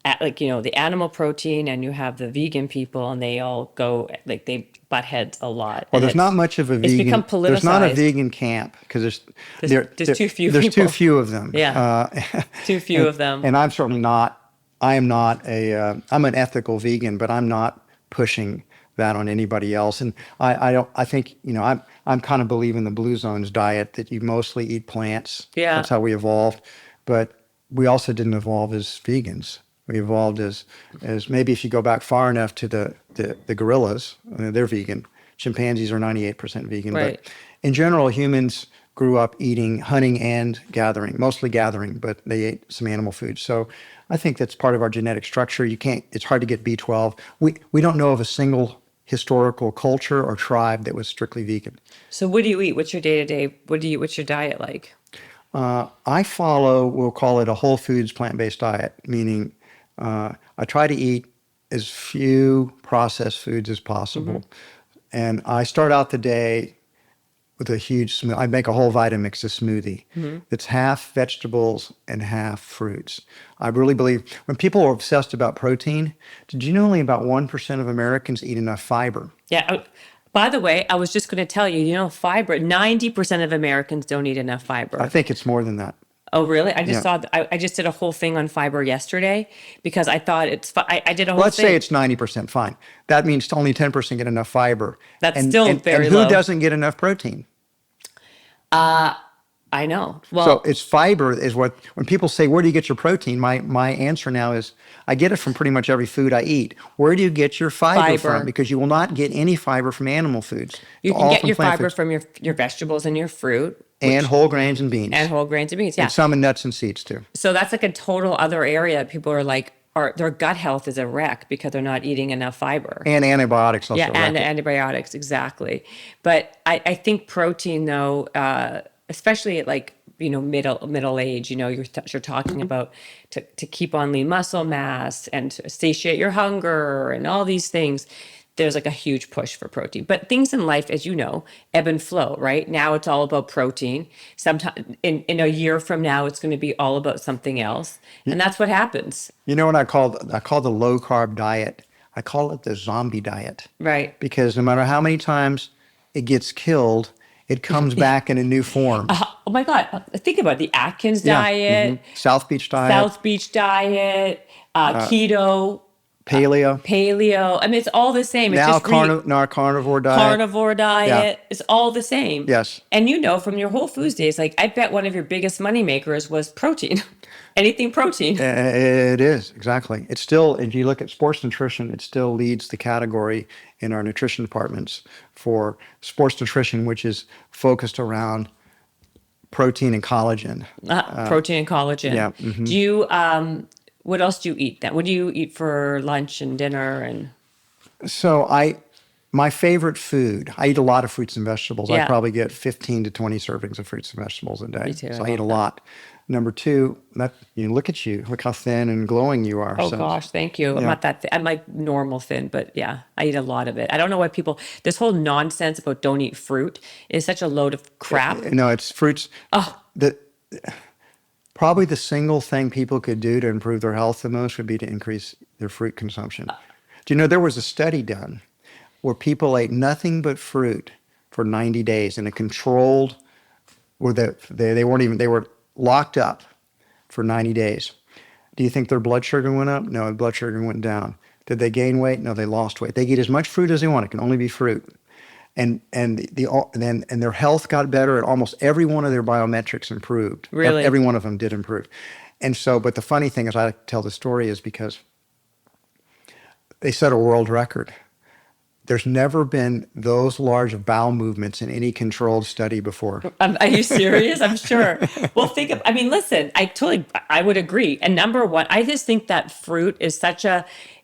animal protein, and you have the vegan people, and they all go they butt heads a lot. Well, there's not much of a vegan. It's become politicized. There's not a vegan camp because there's too few. There's people. too few of them. Yeah, too few of them. And I'm certainly not. I am not I'm an ethical vegan, but I'm not pushing that on anybody else. And I think I'm kind of believe in the Blue Zones diet that you mostly eat plants. Yeah, that's how we evolved. But we also didn't evolve as vegans. We evolved as maybe if you go back far enough to the gorillas, they're vegan. Chimpanzees are 98% vegan. Right. But in general, humans grew up eating, hunting and gathering, mostly gathering, but they ate some animal food. So I think that's part of our genetic structure. It's hard to get B12. We don't know of a single historical culture or tribe that was strictly vegan. So what do you eat? What's your day-to-day? What's your diet like? I follow, we'll call it a whole foods plant-based diet, meaning I try to eat as few processed foods as possible. And I start out the day with a huge smoothie. I make a whole Vitamix smoothie that's half vegetables and half fruits. I really believe when people are obsessed about protein, did you know only about 1% of Americans eat enough fiber? Yeah. By the way, I was just going to tell you, fiber, 90% of Americans don't eat enough fiber. I think it's more than that. Oh, really? I just Yeah. saw, I just did a whole thing on fiber yesterday because I thought I did a whole Let's thing. say it's 90% fine. That means only 10% get enough fiber. That's And, still and very who low. doesn't get enough protein? I know. So Well, it's fiber is what, when people say, where do you get your protein? My answer now is, I get it from pretty much every food I eat. Where do you get your fiber from? fiber. Because you will not get any fiber from animal foods. It's You can all get from your plant fiber foods from your vegetables and your fruit, and which whole grains and and beans, whole grains and beans. and Yeah. some in nuts and seeds too. So that's like a total other area. People are like, their gut health is a wreck because they're not eating enough fiber. And antibiotics Yeah, also and wreck it. antibiotics, exactly. But I think protein, though, especially at like middle age, you're talking about to keep on lean muscle mass and to satiate your hunger and all these things. There's like a huge push for protein. But things in life, as you know, ebb and flow, right? Now it's all about protein. Sometime in a year from now, it's going to be all about something else. And that's what happens. You know what I call the low carb diet? I call it the zombie diet. Right. Because no matter how many times it gets killed, it comes back in a new form. Oh my God. Think about it. The Atkins Yeah. diet, South Beach diet, South Beach diet, keto, paleo, paleo. I mean, it's all the same. It's now just carnivore diet. carnivore diet. It's all the same. Yes. And from your Whole Foods days, like I bet one of your biggest money makers was protein. Anything protein. It is, exactly. It's still, if you look at sports nutrition, it still leads the category in our nutrition departments for sports nutrition, which is focused around protein and collagen. Protein and collagen. Yeah. Do you what else do you eat then? What do you eat for lunch and dinner and So my favorite food, I eat a lot of fruits and vegetables. I Yeah. probably get 15 to 20 servings of fruits and vegetables a day. Me too, So I I eat a love lot. Number two, look at you. Look how thin and glowing you are. Oh So, gosh, thank you. I'm yeah. not that I'm like normal thin, but yeah, I eat a lot of it. I don't know why this whole nonsense about don't eat fruit is such a load of crap. No, it's fruits. Oh, Probably the single thing people could do to improve their health the most would be to increase their fruit consumption. Do you know there was a study done where people ate nothing but fruit for 90 days in a controlled, where they were locked up for 90 days. Do you think their blood sugar went up? No, blood sugar went down. Did they gain weight? No, they lost weight. They could eat as much fruit as they want. It can only be fruit. And their health got better, and almost every one of their biometrics improved. Really? Every one of them did improve. And so, but the funny thing is, I tell the story is because they set a world record. There's never been those large of bowel movements in any controlled study before. are you serious? I'm sure. Well, listen, I would agree. And number one, I just think that fruit is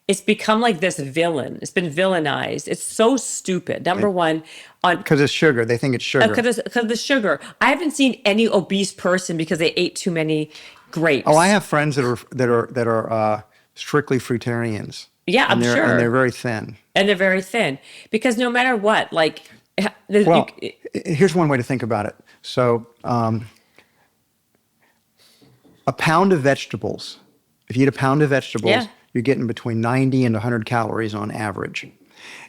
it's become like this villain. It's been villainized. It's so stupid. Number one, Because it's sugar. They think it's sugar. because of the sugar. I haven't seen any obese person because they ate too many grapes. Oh, I have friends that are strictly fruitarians. Yeah, I'm sure. And they're very thin. And they're very thin because no matter what, like, Well, here's one way to think about it. So, a pound of vegetables, if you eat a pound of vegetables, Yeah. you're getting between 90 and 100 calories on average.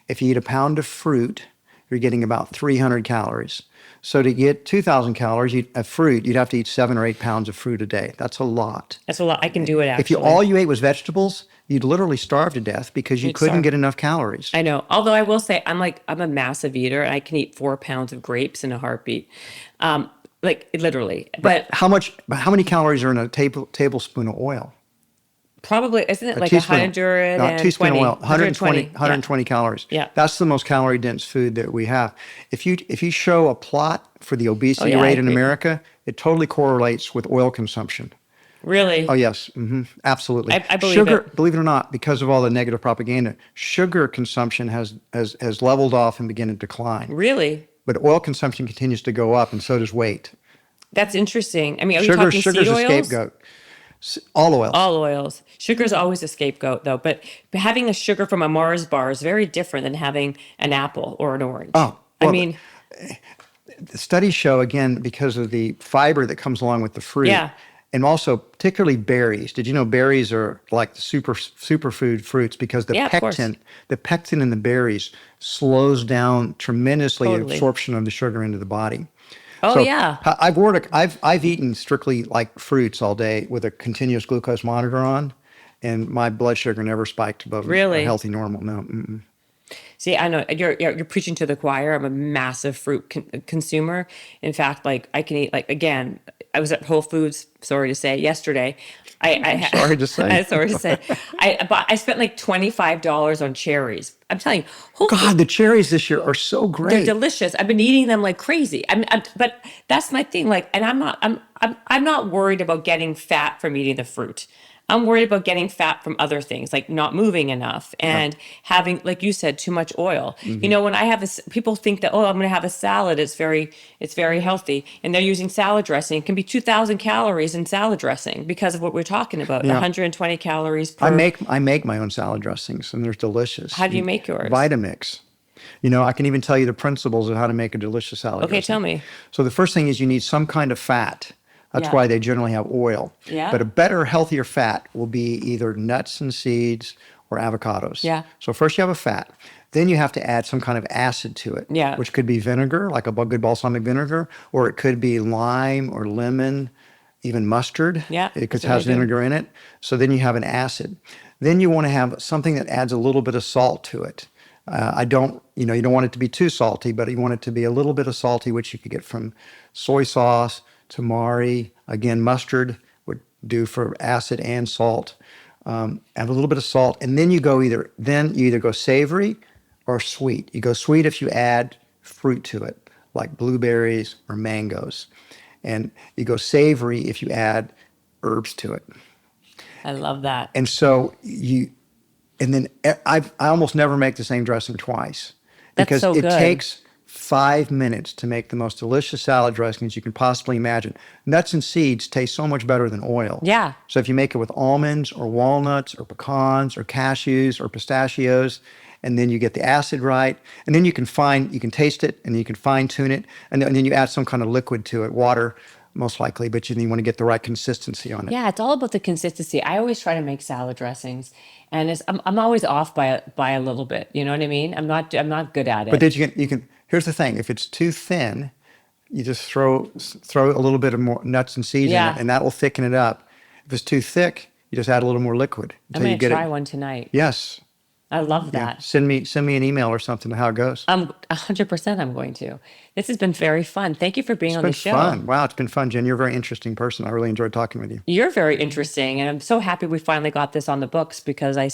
If you eat a pound of fruit, you're getting about 300 calories. So to get 2,000 calories of fruit, you'd have to eat 7 or 8 pounds of fruit a day. That's a lot. that's a lot. I can do it If actually. all you ate was vegetables, you'd literally starve to death because you You'd couldn't starve. get enough calories. I know. Although I will say I'm a massive eater and I can eat 4 pounds of grapes in a heartbeat. Like literally. But How many calories are in a tablespoon of oil? probably isn't it like teaspoon, 120? no, a teaspoon of oil, 120, 120. 120 calories. Yeah. That's the most calorie dense food that we have. If you show a plot for the obesity yeah, I rate in agree. America, it totally correlates with oil consumption. Really? Oh yes, absolutely. I believe sugar, it. believe it or not, because of all the negative propaganda, sugar consumption has leveled off and begun to decline. Really? But oil consumption continues to go up, and so does weight. That's interesting. I mean, are you talking Sugar's seed a oils? scapegoat. All oils. All oils. Sugar's always a scapegoat, though. But having a sugar from a Mars bar is very different than having an apple or an orange. Oh, I well, mean, the studies show, again, because of the fiber that comes along with the fruit, Yeah. and also particularly berries. Did you know berries are like the superfood fruits because Yeah, of course. the pectin in the berries slows down tremendously the Totally. absorption of the sugar into the body. Oh, So yeah. I've eaten strictly like fruits all day with a continuous glucose monitor on, and my blood sugar never spiked above a Really? healthy normal. No, mm-mm. See, I know you're preaching to the choir. I'm a massive fruit consumer. In fact, like I can eat like again. I was at Whole Foods. Sorry to say, yesterday. I'm sorry to say. I'm sorry to say, I spent like $25 on cherries. I'm telling you, Whole Foods. God, the cherries this year are so They're great. delicious. I've been eating them like crazy. But that's my thing. Like, and I'm not worried about getting fat from eating the fruit. I'm worried about getting fat from other things, like not moving enough Yeah. and having, like you said, too much oil. You Hmm. know, when I have people think that, oh, I'm going to have a salad. It's very healthy, and they're using salad dressing. It can be 2,000 calories in salad dressing because of what we're talking about. Yeah. 120 calories I per. make my own salad dressings, and they're delicious. How do you make yours? Vitamix. I can even tell you the principles of how to make a delicious salad Okay, dressing. tell me. So the first thing is you need some kind of fat. That's Yeah. why they generally have oil. Yeah. But a better, healthier fat will be either nuts and seeds or avocados. Yeah. So first you have a fat. Then you have to add some kind of acid to it, Yeah. which could be vinegar, like a good balsamic vinegar, or it could be lime or lemon, even mustard. Yeah, It that's what has I do. vinegar in it. So then you have an acid. Then you want to have something that adds a little bit of salt to it. You don't want it to be too salty, but you want it to be a little bit of salty, which you could get from soy sauce, tamari, again, mustard would do for acid and salt. Add a little bit of salt, and then you either go savory or sweet. You go sweet if you add fruit to it, like blueberries or mangoes, and you go savory if you add herbs to it. I love that. And so and then I almost never make the same dressing twice That's because so it good. takes 5 minutes to make the most delicious salad dressings you can possibly imagine. Nuts and seeds taste so much better than oil. Yeah. So if you make it with almonds or walnuts or pecans or cashews or pistachios, and then you get the acid right, and then you can taste it, and you can fine tune it, and then you add some kind of liquid to it, water most likely, but you want to get the right consistency on it. Yeah, it's all about the consistency. I always try to make salad dressings, and I'm always off by a little bit. You know what I mean? I'm not good at But it. then you can. Here's the thing: if it's too thin, you just throw a little bit of more nuts and seeds in it, Yeah. and that will thicken it up. If it's too thick, you just add a little more liquid I'm until you gonna get try it. one tonight. Yes. I love Yeah. that. Send me an email or something how it goes. 100% I'm going to. This has been very fun. Thank you for being It's on the been show. fun. Wow, it's been fun, Jen. You're a very interesting person. I really enjoyed talking with you. You're very interesting, and I'm so happy we finally got this on the books because I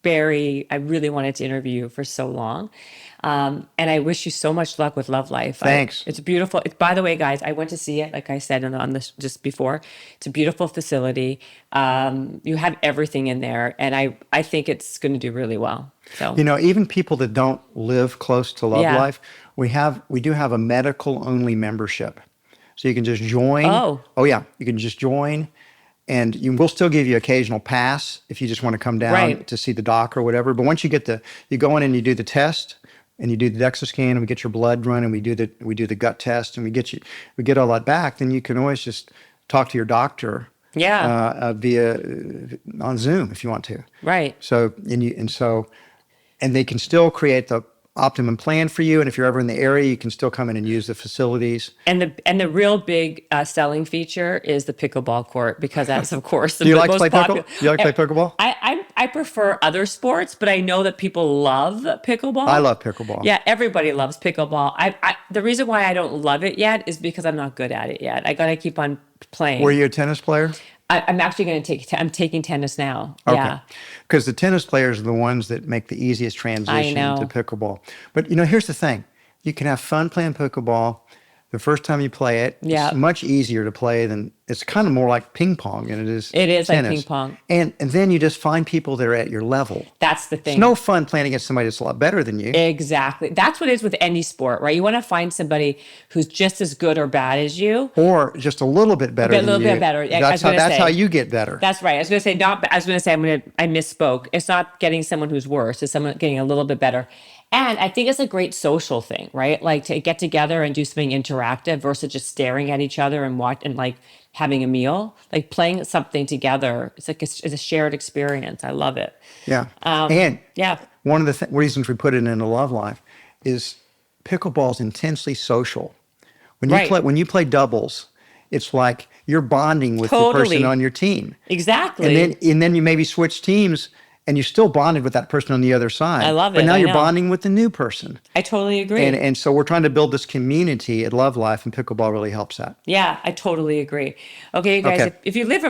really wanted to interview you for so long. And I wish you so much luck with Love.Life. Thanks. It's beautiful. By the way, guys, I went to see it, like I said on this just before. It's a beautiful facility. You have everything in there, and I think it's going to do really well. So, Even people that don't live close to Love Yeah. Life, we do have a medical only membership. So you can just join. Oh. Oh yeah, you can just join, and we'll still give you occasional pass if you just want to come down Right. to see the doc or whatever. But once you go in and you do the test, and you do the DEXA scan, and we get your blood run, and we do the gut test, and we get all that back. Then you can always just talk to your doctor. Yeah. Via on Zoom if you want to. right. So and they can still create the optimum plan for you. And if you're ever in the area, you can still come in and use the facilities. And the real big selling feature is the pickleball court because that's of course the Do you like to most play popular. pickle? Do you like to play pickleball? I prefer other sports, but I know that people love pickleball. I love pickleball. Yeah, everybody loves pickleball. The reason why I don't love it yet is because I'm not good at it yet. I gotta keep on playing. Were you a tennis player? I'm actually going to I'm taking tennis now. Okay. Yeah. Because the tennis players are the ones that make the easiest transition know. to pickleball. But here's the thing. You can have fun playing pickleball the first time you play it. Yeah. It's much easier to play than it's kind of more like ping pong than it is It is like tennis. ping pong. And then you just find people that are at your level. That's the thing. It's no fun playing against somebody that's a lot better than you. Exactly. That's what it is with any sport, right? You want to find somebody who's just as good or bad as you. Or just a little bit better A than little you. bit better. Yeah, I That's was gonna say. how you get better. That's right. I was going to say I misspoke. It's not getting someone who's worse. It's someone getting a little bit better. And I think it's a great social thing, right? Like to get together and do something interactive versus just staring at each other and watch and like having a meal, like playing something together. It's like it's a shared experience. I love it. Yeah. And Yeah. one of the reasons we put it into Love Life is pickleball is intensely social. Right. When you play doubles, it's like you're bonding with the person Totally. on your team. Exactly. And then you maybe switch teams and you're still bonded with that person on the other I side. love But it. now I you're know. bonding with the new person. I totally agree. And so we're trying to build this community at Love.Life, and pickleball really helps that. Yeah, I totally agree. Okay, you guys, Okay. if you live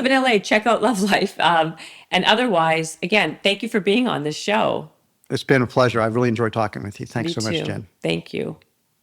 in LA, check out Love.Life. And otherwise, again, thank you for being on this show. It's been a pleasure. I've really enjoyed talking with you. Thanks Me so much, too. Jen. Thank you.